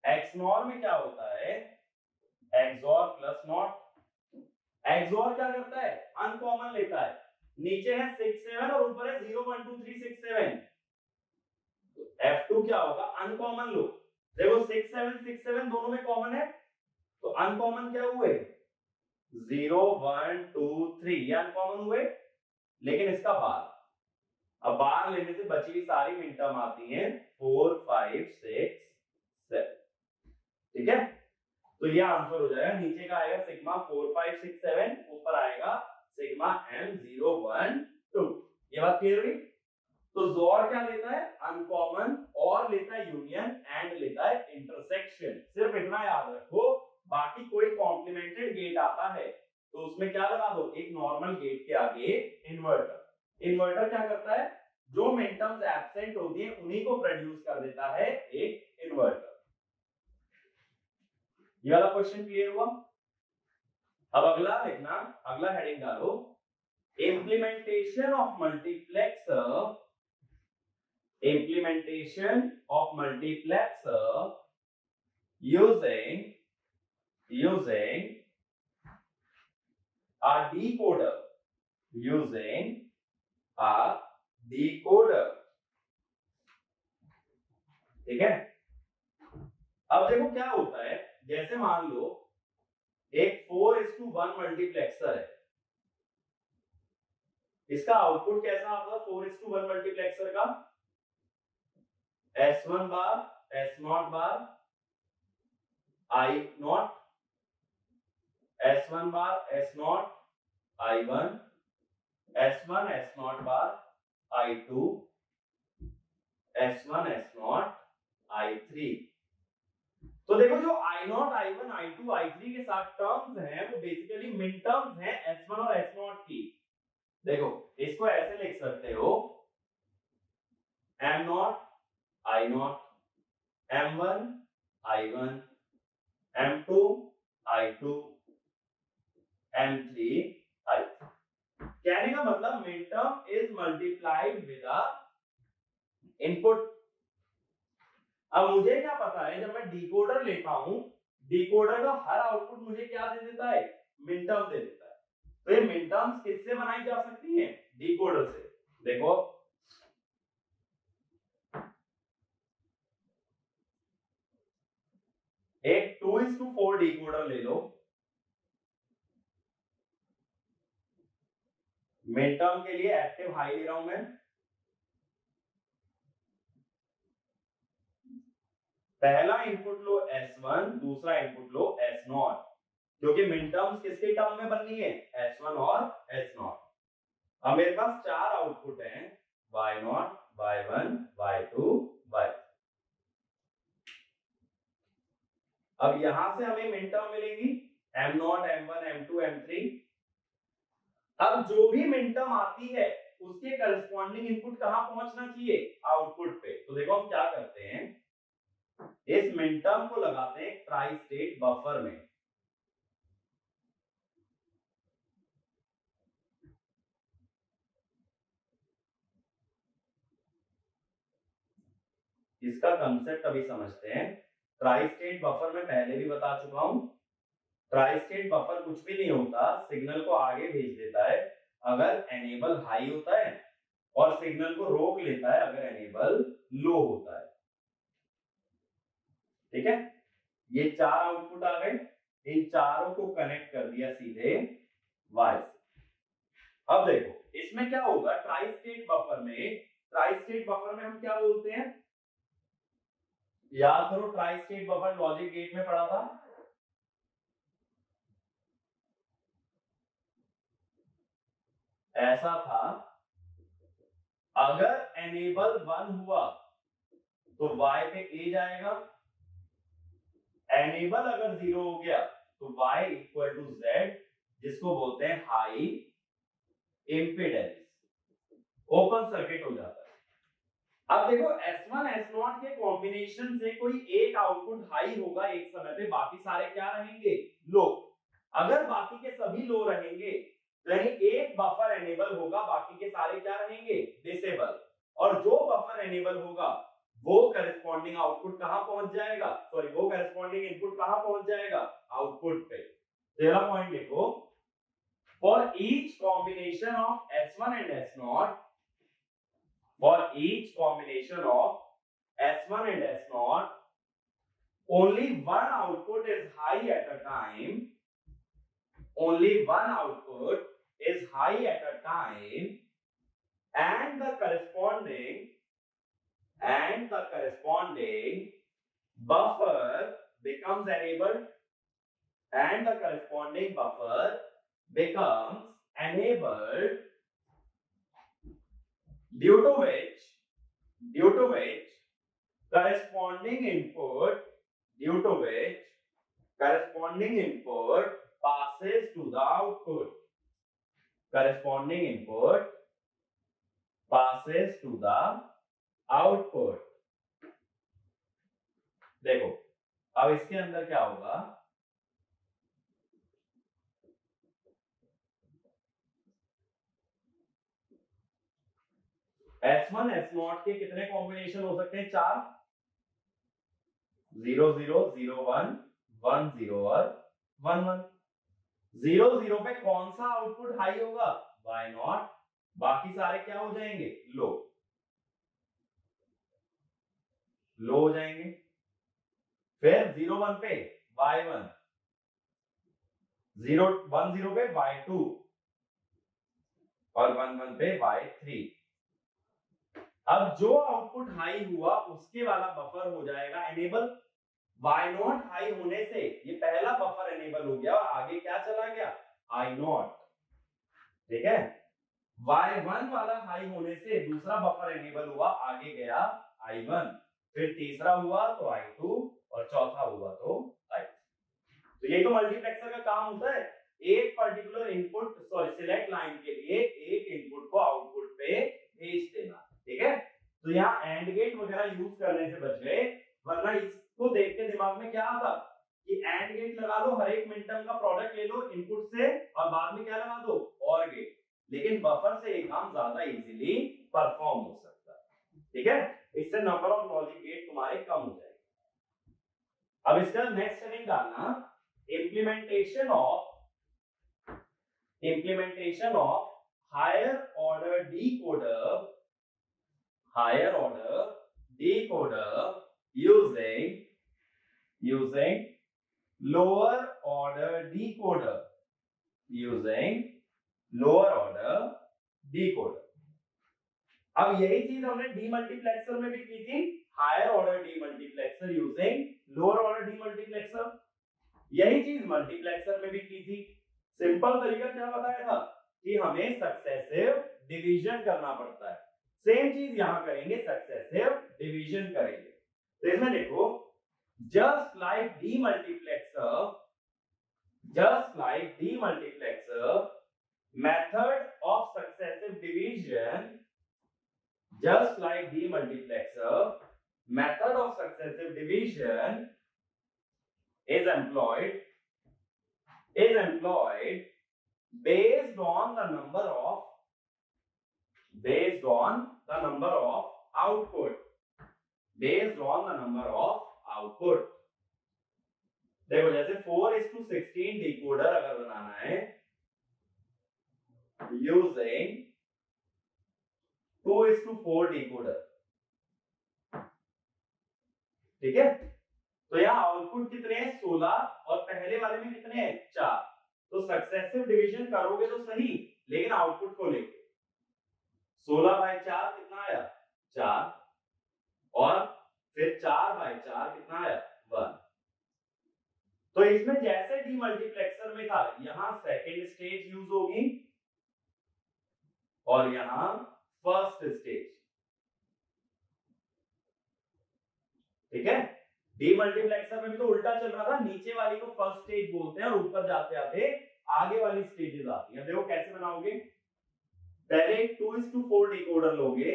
एक्सनोर में क्या होता है, एक्सोर प्लस नॉट। एक्सोर क्या करता है, अनकॉमन लेता है, नीचे है 6 7 और ऊपर है 0 1 2 3 6 7, f2 क्या होगा, अनकॉमन लो। देखो 6 7 6 7 दोनों में कॉमन है, तो अनकॉमन क्या हुए 0 1 2 3, ये अनकॉमन हुए, लेकिन इसका बार, अब बार लेने से बची हुई सारी मिन टर्म आती हैं 4 5 6 7। ठीक है, तो ये आंसर हो जाएगा, नीचे का आएगा सिग्मा 4 5 6 7, ऊपर आएगा सिग्मा m 0 1 2। ये बात क्लियर हुई। तो जोर क्या लेता है, अनकॉमन, और लेता है यूनियन, एंड लेता है इंटरसेक्शन। सिर्फ इतना याद रखो, बाकी कोई कॉम्प्लीमेंटेड गेट आता है तो उसमें क्या लगा दो, एक नॉर्मल गेट के आगे इन्वर्टर। इन्वर्टर क्या करता है, जो मिन टर्म्स एब्सेंट होती है उन्हीं को प्रोड्यूस कर देता है एक इन्वर्टर। ये वाला क्वेश्चन क्लियर हुआ। अब अगला लिखना, अगला हेडिंग डालो, implementation of multiplexer, implementation of multiplexer using a decoder, using a decoder। ठीक है, अब देखो क्या होता है, जैसे मान लो एक 4:1 मल्टीप्लेक्सर है, इसका आउटपुट कैसा आता है 4:1 मल्टीप्लेक्सर का? S1 बार, S0 बार, I0, S1 बार, S0, I1, S1, S0 बार, I2, S1, S0, I3। तो देखो जो I0, I1, I2, I3 के साथ टर्म्स हैं वो बेसिकली मिन टर्म्स हैं S1 और S0 की। देखो इसको ऐसे लिख सकते हो M0, I0, M1, I1, M2, I2, M3, I3। कहने का मतलब min term is multiplied with the input. अब मुझे क्या पता है, जब मैं डिकोडर लेता हूं, डिकोडर का हर आउटपुट मुझे क्या दे देता है? मिन टर्म दे देता है। तो ये मिन टर्म्स किससे बनाई जा सकती है? डिकोडर से। देखो एक 2:4 डिकोडर ले लो, मिन टर्म के लिए एक्टिव हाई ले रहा हूं मैं। पहला इनपुट लो S1, दूसरा इनपुट लो S0, क्योंकि मिन टर्म्स किसके टर्म में बननी है? S1 और S0। अब मेरे पास चार आउटपुट हैं, Y0, Y1, Y2, Y। अब यहां से हमें मिन टर्म मिलेंगी M0, M1, M2, M3। अब जो भी मिन टर्म आती है उसके करस्पॉन्डिंग इनपुट कहां पहुंचना चाहिए? आउटपुट पे। तो देखो हम क्या करते हैं, इस मिन टर्म को लगाते हैं ट्राई स्टेट बफर में। इसका कंसेप्ट अभी समझते हैं। ट्राई स्टेट बफर में पहले भी बता चुका हूं, ट्राई स्टेट बफर कुछ भी नहीं होता, सिग्नल को आगे भेज देता है अगर एनेबल हाई होता है और सिग्नल को रोक लेता है अगर एनेबल लो होता है। ठीक है, ये चार आउटपुट आ गए, इन चारों को कनेक्ट कर दिया सीधे वाई से। अब देखो इसमें क्या होगा, ट्राई स्टेट बफर में, ट्राई स्टेट बफर में हम क्या बोलते हैं, याद करो tristate buffer logic gate में पढ़ा था। ऐसा था, अगर एनेबल 1 हुआ तो y पे a जाएगा, एनेबल अगर 0 हो गया तो y इक्वल टू z, जिसको बोलते हैं हाई इंपेडेंस, ओपन सर्किट हो जाता है। अब देखो S1 S0 के कॉम्बिनेशन से कोई एक आउटपुट हाई होगा एक समय पे, बाकी सारे क्या रहेंगे? लो। अगर बाकी के सभी लो रहेंगे यानी एक बफर एनेबल होगा, बाकी के सारे क्या रहेंगे? डिसेबल। और जो बफर एनेबल होगा वो करस्पॉन्डिंग आउटपुट कहां पहुंच जाएगा, सॉरी वो करस्पॉन्डिंग इनपुट कहां पहुंच जाएगा? आउटपुट पे। तेरा पॉइंट लिखो, for each combination of S1 and S0, for each combination of S1 and S0, only one output is high at a time, only one output is high at a time, and the corresponding buffer becomes enabled, and the corresponding buffer becomes enabled, due to which corresponding input passes to the output, corresponding input passes to the output। देखो अब इसके अंदर क्या होगा, S1 S0 के कितने कॉम्बिनेशन हो सकते हैं? चार, 0 0 0 1 1 0 और 1 1। 0 0 पे कौन सा आउटपुट हाई होगा? Y0, बाकी सारे क्या हो जाएंगे? लो हो जाएंगे। फिर 0 1 पे Y1, 10 पे y2 और 11 पे y3। अब जो आउटपुट हाई हुआ उसके वाला बफर हो जाएगा एनेबल। y0 हाई होने से ये पहला बफर एनेबल हो गया और आगे क्या चला गया i0। ठीक है, y1 वाला हाई होने से दूसरा बफर एनेबल हुआ, आगे गया i1, फिर तीसरा हुआ तो i2 और चौथा हुआ तो i3। तो यही तो मल्टीप्लेक्सर का काम होता है, एक particular input sorry select line के लिए एक इनपुट को आउटपुट पे भेज देना। ठीक है, तो यहाँ एंड गेट वगैरह यूज करने से बच गए, वरना इसको देख के दिमाग में क्या आता कि एंड गेट लगा लो, हर एक मिनटम का प्रोडक्ट ले लो इनपुट से और बाद में क्या लगा दो और गेट। लेकिन बफर से ये काम ज्यादा इजीली परफॉर्म हो सकता है। ठीक है, इससे नंबर ऑफ लॉजिक गेट तुम्हारे कम हो जाएंगे। अब इसका नेक्स्ट हेडिंग डालना implementation of higher order decoder using lower order decoder अब यही चीज हमने डीमल्टीप्लेक्सर में भी की थी, higher order demultiplexer using lower order demultiplexer. यही चीज मल्टीप्लेक्सर में भी की थी। सिंपल तरीका क्या बताया था कि हमें सक्सेसिव डिवीजन करना पड़ता है, सेम चीज यहां करेंगे, सक्सेसिव डिवीजन करेंगे। तो इसमें देखो just like demultiplexer method of successive division, just like demultiplexer method of successive division is employed based on the number of output देखो जैसे 4:16 डिकोडर अगर बनाना है using 2:4 डिकोडर, ठीक है, तो यहाँ आउटपुट कितने हैं 16 और पहले वाले में कितने हैं 4। तो सक्सेसिव डिवीजन करोगे तो सही, लेकिन आउटपुट को लेके 16/4 कितना आया 4 और फिर 4/4 कितना आया 1। तो इसमें जैसे डीमल्टीप्लेक्सर में था, यहां सेकेंड स्टेज यूज होगी और यहां फर्स्ट स्टेज। ठीक है, डीमल्टीप्लेक्सर में भी तो उल्टा चल रहा था, नीचे वाली को फर्स्ट स्टेज बोलते हैं और ऊपर जाते आते आगे वाली स्टेजेस आती हैं। देखो कैसे बनाओगे, पहले 2:4 डिकोडर लोगे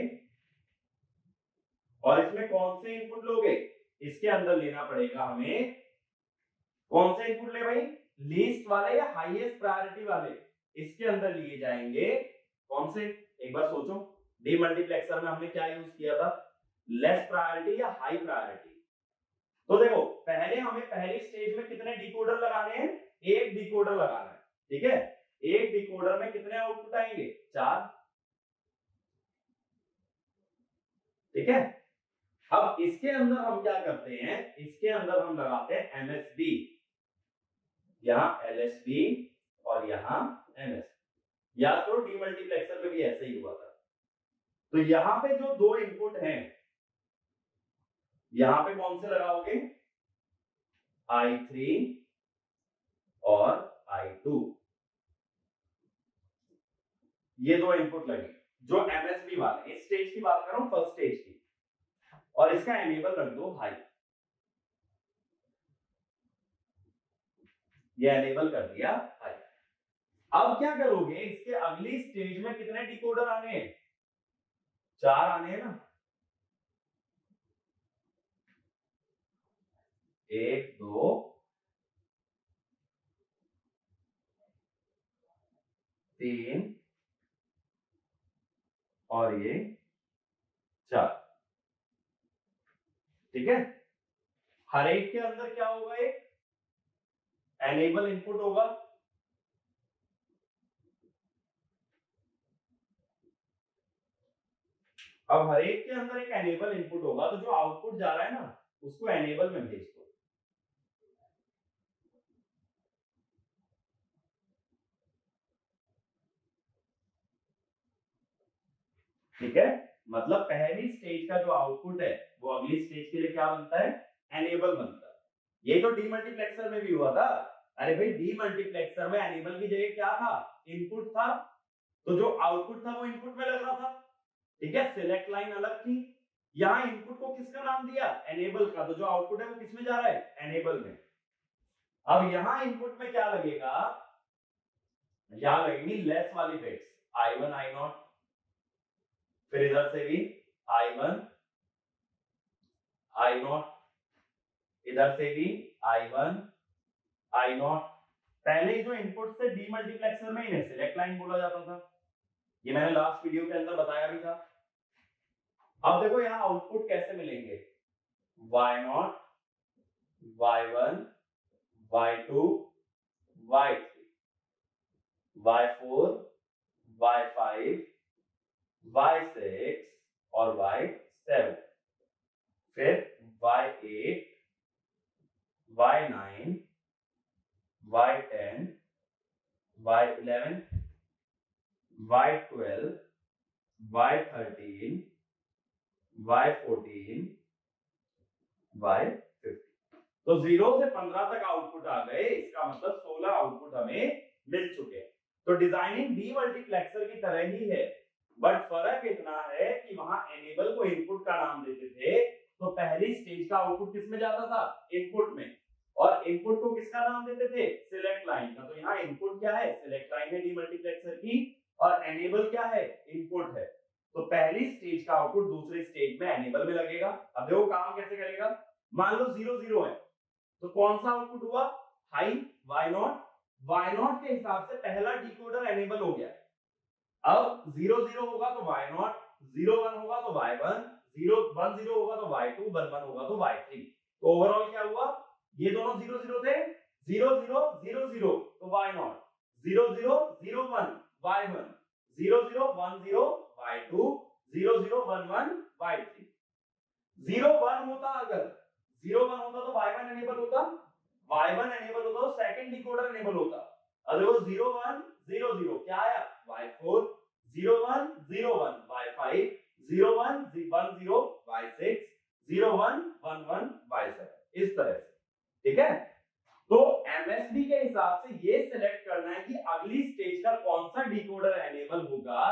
और इसमें कौन से इनपुट लोगे, इसके अंदर लेना पड़ेगा हमें, कौन से इनपुट ले भाई, लीस्ट वाले या हाईएस्ट प्रायोरिटी वाले, इसके अंदर लिए जाएंगे कौन से, एक बार सोचो डीमल्टीप्लेक्सर में हमने क्या यूज किया था, लेस प्रायोरिटी या हाई प्रायोरिटी। तो देखो पहले हमें पहली स्टेज में कितने डिकोडर लगाने हैं, एक डिकोडर लगाना है। ठीक है, एक डिकोडर में कितने आउटपुट आएंगे 4। ठीक है, अब इसके अंदर हम क्या करते हैं, इसके अंदर हम लगाते हैं एमएसबी, यहां एलएसबी और यहां एमएसबी। याद करो डीमल्टीप्लेक्सर में भी ऐसे ही हुआ था। तो यहां पे जो दो इनपुट हैं, यहां पे कौन से लगाओगे, I3 और I2, ये दो इनपुट लगे जो एमएसबी वाले, इस स्टेज की बात कर रहा हूं फर्स्ट स्टेज की, और इसका एनेबल रख दो हाई, ये एनेबल कर दिया हाई। अब क्या करोगे, इसके अगली स्टेज में कितने डिकोडर आने हैं, 4 आने हैं ना, 1 2 3 और ये 4। ठीक है, हर एक के अंदर क्या होगा, एक एनेबल इनपुट होगा। अब हर एक के अंदर एक एनेबल इनपुट होगा, तो जो आउटपुट जा रहा है ना उसको एनेबल में भेज दो। ठीक है, मतलब पहली स्टेज का जो आउटपुट है वो अगली स्टेज के लिए क्या बनता है, एनेबल बनता है। ये तो डीमल्टीप्लेक्सर में भी हुआ था। अरे भाई डीमल्टीप्लेक्सर में एनेबल की जगह क्या था, इनपुट था, तो जो आउटपुट था वो इनपुट में लग रहा था। ठीक है, सिलेक्ट लाइन अलग थी, यहाँ इनपुट को किसका नाम दिया, एनेबल का, तो जो आउटपुट है वो किसमें जा रहा है, एनेबल में। अब यहाँ इनपुट में क्या लगेगा, यहां लगेंगी लेस वाली बिट्स, I1 I0, फिर इधर से भी I1 I0, इधर से भी I1 I0। पहले जो इनपुट से डीमल्टीप्लेक्सर में इन्हें सिलेक्ट लाइन बोला जाता था, ये मैंने लास्ट वीडियो के अंदर बताया भी था। अब देखो यहाँ आउटपुट कैसे मिलेंगे, Y0 Y1 Y2 Y3 Y4 Y5 Y6 और Y7, फिर Y8 Y9 Y10 Y11 Y12 Y13 Y14 Y15। तो 0 से 15 तक आउटपुट आ गए, इसका मतलब 16 आउटपुट हमें मिल चुके हैं। तो डिजाइनिंग डीमल्टीप्लेक्सर की तरह ही है, बट फर्क इतना है कि वहां एनेबल को इनपुट का नाम देते थे, तो पहली स्टेज का आउटपुट किसमें जाता था, इनपुट में, और इनपुट को किसका नाम देते थे, सिलेक्ट लाइन का। तो यहाँ इनपुट क्या है, सिलेक्ट लाइन है डीमल्टीप्लेक्सर की, और एनेबल क्या है, इनपुट है। तो पहली स्टेज का आउटपुट दूसरी स्टेज में एनेबल में लगेगा। अब देखो काम कैसे करेगा, मान लो 0 0 है, तो कौन सा आउटपुट हुआ, हाई, Y0। Y0 के हिसाब से पहला डिकोडर एनेबल हो गया। अब 0 0 होगा तो Y0, 0 1 होगा तो Y1, 0 1 0 होगा तो Y2, 1 1 होगा तो Y3। तो ओवरऑल क्या हुआ, ये दोनों 0 0 थे, 0 0 0 0 तो Y0, 0 0 0 1 Y1, 0 0 1 0 Y2, 0 0 1 1 Y3। 0 1 होता, अगर 0 1 होता तो Y1 एनेबल होता, Y1 एनेबल होता तो सेकंड डिकोडर एनेबल होता। अगर वो 0 1 0 0 क्या आया, Y4, 0 1 0 1 Y5, 0 1 1 0 Y6, 0 1 1 1 Y7, इस तरह से। ठीक है, तो एमएसबी के हिसाब से ये सिलेक्ट करना है कि अगली स्टेज का कौन सा डिकोडर एनेबल होगा,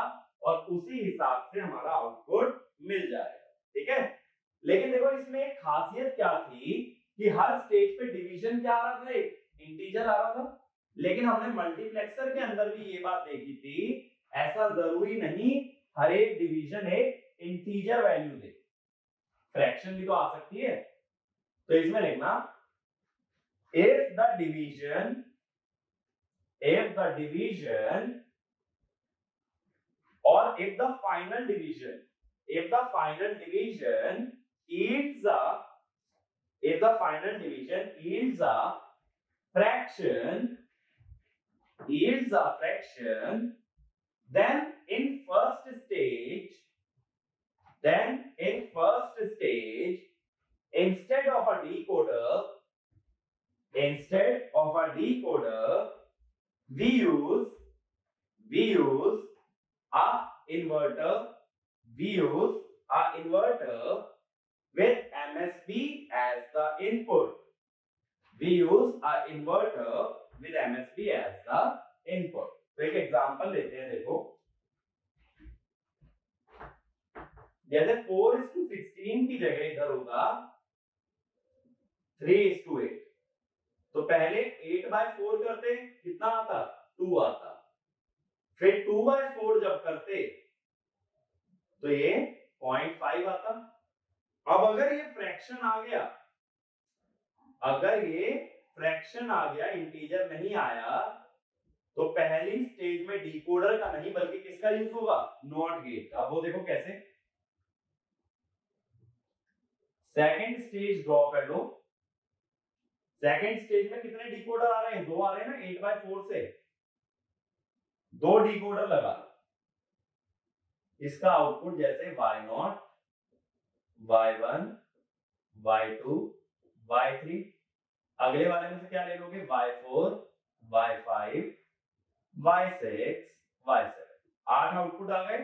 और उसी हिसाब से हमारा आउटपुट मिल जाएगा। ठीक है, लेकिन देखो इसमें एक खासियत क्या थी कि हर स्टेज पे डिवीजन क्या आ रहा था, एक इंटीजर आ रहा था। लेकिन हमने मल्टीप्लेक्सर के अंदर भी ये बात देखी थी, ऐसा जरूरी नहीं हर एक डिवीजन एक इंटीजर वैल्यू दे, फ्रैक्शन भी तो आ सकती है। तो इसमें लिखना, if the division or if the final division yields a fraction, then in first stage instead of a decoder we use a inverter with MSB as the input. तो एक एग्जांपल लेते हैं, देखो जैसे 4:16 की जगह इधर होगा 3:8। तो पहले 8/4 करते कितना आता, 2 आता, फिर 2/4 जब करते तो ये 0.5 आता। अब अगर ये फ्रैक्शन आ गया, इंटीजर नहीं आया, तो पहली स्टेज में डिकोडर का नहीं बल्कि किसका यूज होगा, नॉट गेट का। अब वो देखो कैसे, सेकंड स्टेज ड्रॉ कर लो। सेकंड स्टेज में कितने डिकोडर आ रहे हैं, 2 आ रहे हैं ना, 8/4 से 2 डिकोडर लगा। इसका आउटपुट जैसे Y0, Y1, Y2, Y3, अगले वाले में से क्या ले लोगे, Y4, Y5, Y6, Y7, 8 output आ गए।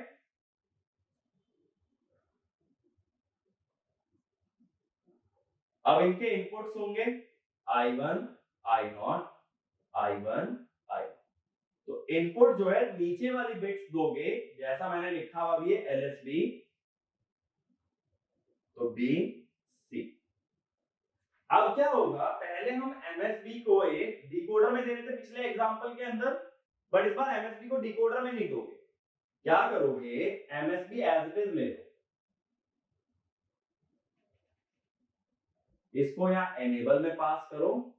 अब इनके इनपुट्स होंगे I1 I0 I1 I, तो इनपुट जो है नीचे वाली बिट्स दोगे जैसा मैंने लिखा हुआ भी है LSB, तो B C। अब क्या होगा, पहले हम MSB को एक डिकोडर में दे रहे थे पिछले एग्जांपल के अंदर, बट इस बार MSB को डिकोडर में नहीं दोगे। क्या करोगे, MSB एज इट इज ले लो, इसको यहां एनेबल में पास करो।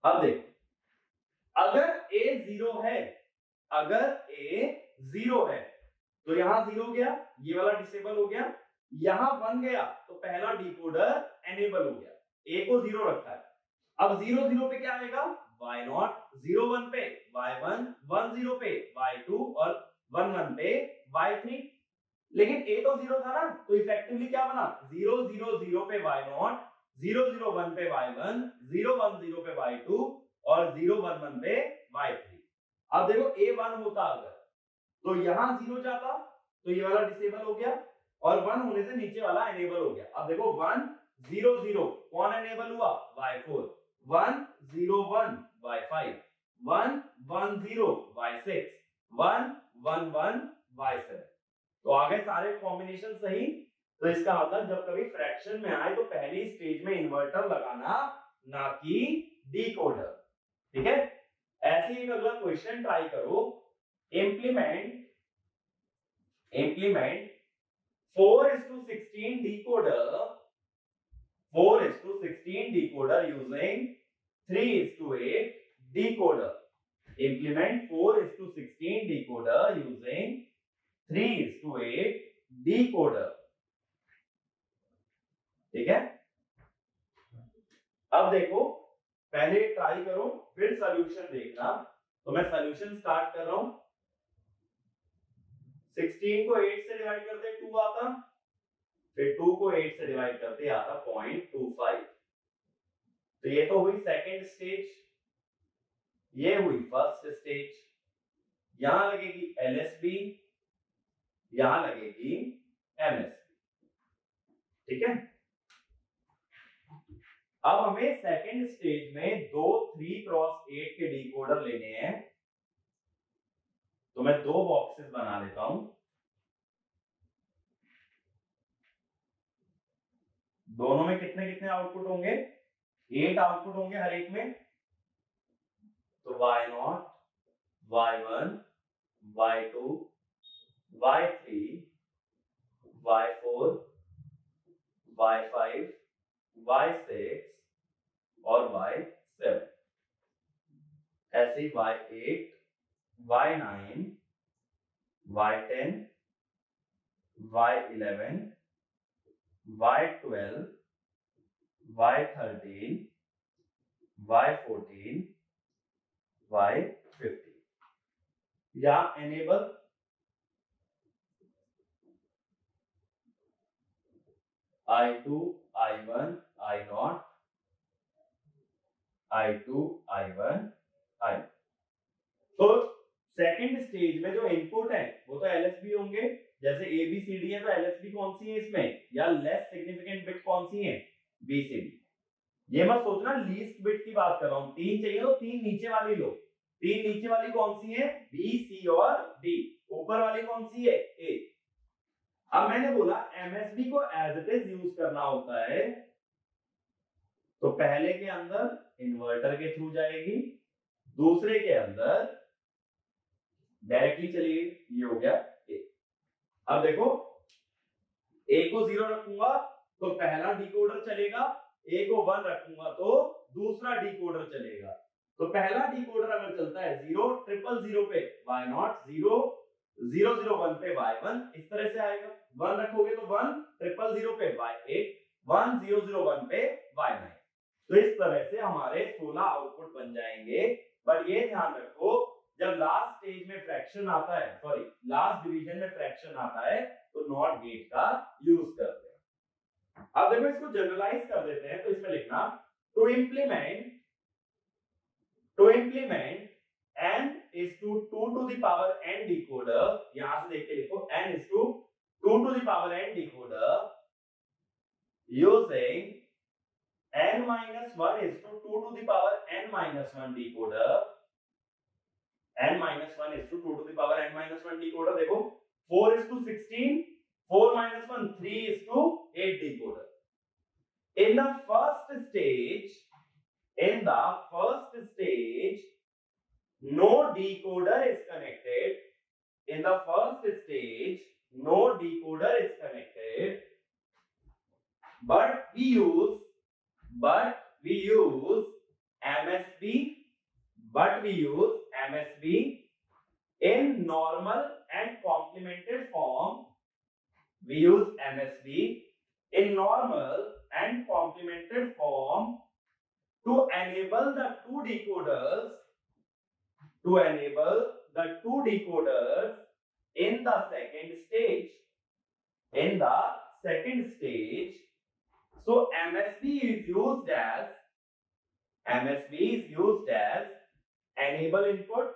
अब देखो, अगर A 0 है, अगर A 0 है तो यहां 0 गया, ये वाला डिसेबल हो गया, यहां 1 गया तो पहला डिकोडर एनेबल हो गया, A को 0 रखा है। अब 0 0 पे क्या आएगा, Y0, 0 1 पे Y1, 1 0 पे Y2 और 1 1 पे Y3। लेकिन A तो 0 था ना, तो इफेक्टिवली क्या बना, 0 0 0 पे Y0, 0 0 1 पे Y1, 0 1 0 पे Y2 और 0 1 1 पे Y3। अब देखो A 1 होता अगर, तो यहां 0 जाता तो ये वाला डिसेबल हो गया, और 1 होने से नीचे वाला एनेबल हो गया। अब देखो 1 0 0 कौन एनेबल हुआ, Y4, 1 0 1 Y5, 1 1 0 Y6, 1 1 1 Y7। तो आ गए सारे कॉम्बिनेशन सही। तो इसका मतलब जब कभी फ्रैक्शन में आए तो पहली स्टेज में इन्वर्टर लगाना, ना कि डिकोडर। ठीक है, ऐसे ही एक अगला क्वेश्चन ट्राई करो, implement 4:16 decoder using 3:8 decoder. Implement 4:16 decoder using 3:8 decoder. ठीक है, अब देखो, पहले ट्राई करो फिर सॉल्यूशन देखना। तो मैं सॉल्यूशन स्टार्ट कर रहा हूं। 16 को 8 से डिवाइड करते 2 आता, फिर 2 को 8 से डिवाइड करते आता 0.25। तो ये तो हुई सेकंड स्टेज, ये हुई फर्स्ट स्टेज। यहां लगेगी LSB, यहां लगेगी MSB। ठीक है, अब हमें सेकंड स्टेज में दो 3x8 के डिकोडर लेने हैं। तो मैं दो बॉक्सेस बना लेता हूं, दोनों में कितने कितने आउटपुट होंगे, 8 आउटपुट होंगे हर एक में। तो Y0, Y1, Y2, Y3, Y4, Y5, Y6 और Y7, ऐसे ही Y8, Y9, Y10, Y11, Y12, Y13, Y14, Y15। या enable I2, I1, I0, I2, I1, I। तो सेकंड स्टेज में जो इनपुट है वो तो LSB होंगे, जैसे ABCD है तो LSB कौन सी है इसमें, या लेस सिग्निफिकेंट बिट कौन सी है, BCD। ये मत सोचना लीस्ट बिट की बात कर रहा हूं, 3 चाहिए तो 3 नीचे वाली लो। 3 नीचे वाली कौन सी है, B, C और D। ऊपर वाली कौन सी है, A। अब मैंने बोला MSB को एज इट इज यूज करना होता है, तो पहले के अंदर इन्वर्टर के थ्रू जाएगी, दूसरे के अंदर डायरेक्टली चली गई, ये हो गया A। अब देखो, A को 0 रखूंगा तो पहला डिकोडर चलेगा, A को 1 रखूंगा तो दूसरा डिकोडर चलेगा। तो पहला डिकोडर अगर चलता है 0 0 0 पे Y0, 0 0 0 1 पे Y1, इस तरह से आएगा। 1 रखोगे तो 1 0 0 पे Y8, 1 0 0 1 पे Y9। तो इस तरह से हमारे 16 आउटपुट बन जाएंगे। पर ये ध्यान रखो, जब लास्ट स्टेज में फ्रैक्शन आता है, सॉरी लास्ट डिवीजन में फ्रैक्शन आता है, तो नॉट गेट का यूज करते हैं। अब देखो इसको जनरलाइज कर देते हैं, तो इसमें लिखना to implement n is to 2 to the power n decoder, यहां से देख के लिखो n is to 2 to the power n decoder using n minus 1 is to 2 to the power n minus 1 decoder, n minus 1 is to 2 to the power n minus 1 decoder. देखो 4 is to 16, 4 minus 1 3 is to 8 decoder. In the first stage, no decoder is connected. In the first stage, no decoder is connected, but we use MSB, in normal and complemented form. We use MSB in normal and complemented form to enable the two decoders in the second stage. So MSB is used as enable input.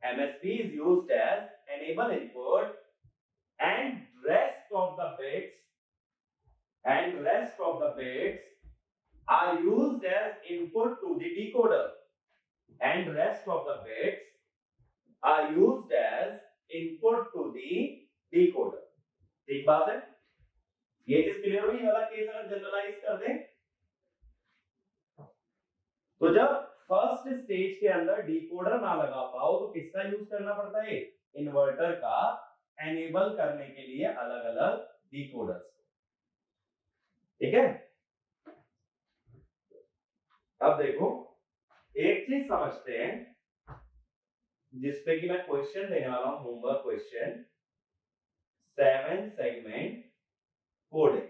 And rest of the bits are used as input to the decoder. ठीक बात है? ये चीज क्लियर हुई? वाला केस अगर जनरलाइज कर दें तो जब फर्स्ट स्टेज के अंदर डिकोडर ना लगा पाओ तो किसका यूज करना पड़ता है? इन्वर्टर का, एनेबल करने के लिए अलग अलग डिकोडर्स। ठीक है, अब देखो एक चीज समझते हैं जिसपे कि मैं क्वेश्चन देने वाला हूं, होमवर्क क्वेश्चन। 7 segment coding.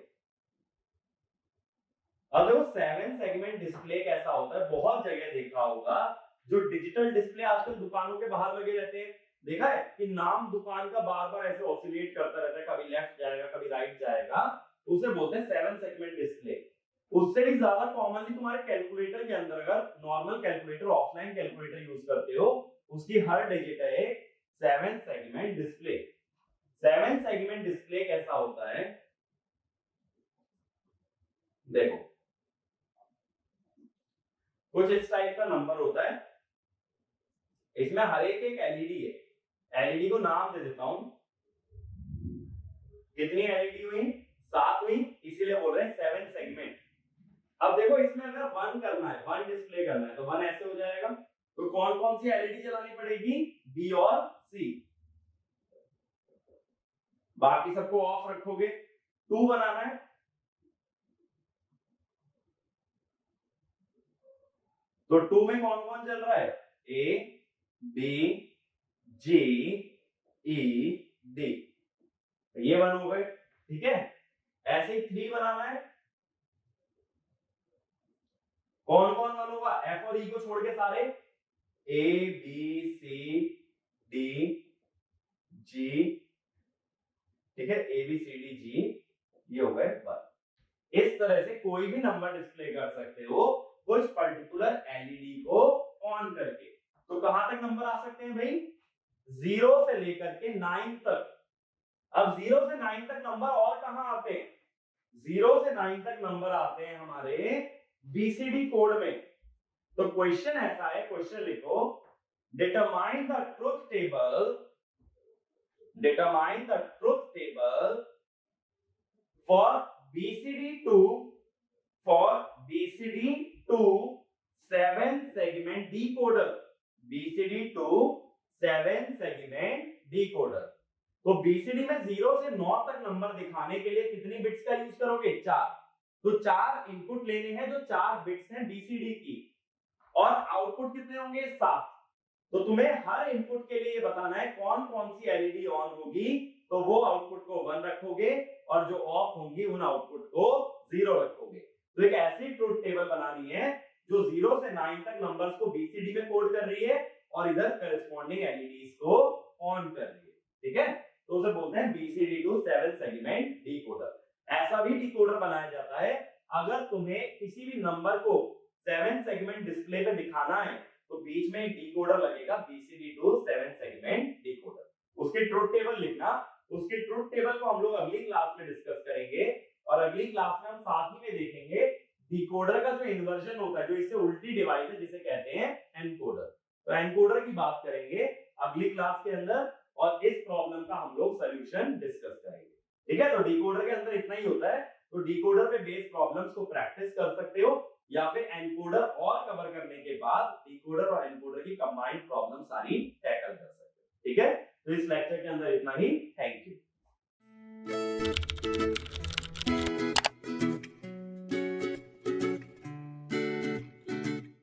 अब देखो 7 सेगमेंट डिस्प्ले कैसा होता है, बहुत जगह देखा होगा। जो डिजिटल डिस्प्ले आजकल दुकानों के बाहर लगे रहते हैं, देखा है कि नाम दुकान का बार बार ऐसे ऑसिलेट करता रहता है, कभी लेफ्ट जाएगा कभी राइट जाएगा, उसे बोलते हैं 7 सेगमेंट डिस्प्ले। उससे भी ज्यादा कॉमनली तुम्हारे कैलकुलेटर के अंदर, अगर normal calculator, offline calculator use करते हो, उसकी हर डिजिट है 7 सेगमेंट डिस्प्ले। 7 सेगमेंट डिस्प्ले कैसा होता है, देखो कुछ इस टाइप का नंबर होता है। इसमें हर एक एलईडी है। एलईडी को नाम दे देता हूं। कितनी एलईडी हुई? 7 हुई, इसीलिए बोल रहे हैं 7 सेगमेंट। अब देखो इसमें अगर 1 करना है, 1 डिस्प्ले करना है, तो 1 ऐसे हो जाएगा। तो कौन कौन सी एलईडी जलानी पड़ेगी? बी और सी। बाकी सबको ऑफ रखोगे। 2 बनाना है, तो 2 में कौन कौन चल रहा है? ए, बी, जी, ई, डी। ये 1 हो गए। ठीक है, ऐसे ही 3 बनाना है। कौन कौन 1 होगा? एफ और ई को छोड़ के सारे। ए, बी, सी, डी, जी। ठीक है, ए, बी, सी, डी, जी, ये हो गए 1। इस तरह से कोई भी नंबर डिस्प्ले कर सकते हो उस पर्टिकुलर एलईडी को ऑन करके। तो कहां तक नंबर आ सकते हैं भाई? 0 से लेकर के 9 तक। अब 0 से 9 तक नंबर और कहां आते हैं? 0 से 9 तक नंबर आते हैं हमारे बीसीडी कोड में। तो क्वेश्चन ऐसा है, क्वेश्चन लिखो, determine the truth table for BCD to 7 segment decoder। BCD to 7 segment decoder। तो BCD में 0 से 9 तक नंबर दिखाने के लिए कितनी बिट्स का यूज करोगे? 4। तो 4 इनपुट लेने हैं जो 4 बिट्स हैं BCD की, और आउटपुट कितने होंगे? 7। तो तुम्हें हर इनपुट के लिए बताना है कौन कौन सी एलईडी ऑन होगी, तो वो आउटपुट को 1 रखोगे, और जो ऑफ होंगी उन आउटपुट को 0 रखोगे। तो एक ऐसी ट्रुथ टेबल बनानी है जो 0 से 9 तक नंबर्स को बीसीडी में कोड कर रही है और इधर करस्पॉन्डिंग एलईडीज को ऑन कर रही है। ठीक है, तो उसे बोलते हैं बीसीडी टू 7 सेगमेंट डिकोडर। ऐसा भी डिकोडर बनाया जाता है अगर तुम्हें किसी भी नंबर को 7 सेगमेंट डिस्प्ले पे दिखाना है, तो बीच में एक डिकोडर लगेगा, बीसीडी टू 7 सेगमेंट डिकोडर। उसकी ट्रुथ टेबल लिखना। उसकी ट्रुथ टेबल टेबल को हम लोग अगली क्लास में डिस्कस करेंगे और अगली क्लास में हम साथ ही में देखेंगे डिकोडर का जो इन्वर्जन होता है, जो इससे उल्टी डिवाइस है जिसे कहते हैं एनकोडर। तो एनकोडर की बात करेंगे अगली क्लास के अंदर और इस प्रॉब्लम का हम लोग सॉल्यूशन डिस्कस करेंगे। ठीक है, तो डिकोडर के अंदर इतना ही होता है। तो डिकोडर पे बेस्ड प्रॉब्लम्स को प्रैक्टिस कर सकते हो या फिर एनकोडर और कवर करने के बाद डिकोडर और एनकोडर की कंबाइंड प्रॉब्लम सारी टैकल कर सकते हो। ठीक है, तो इस लेक्चर के अंदर इतना ही। Thank you.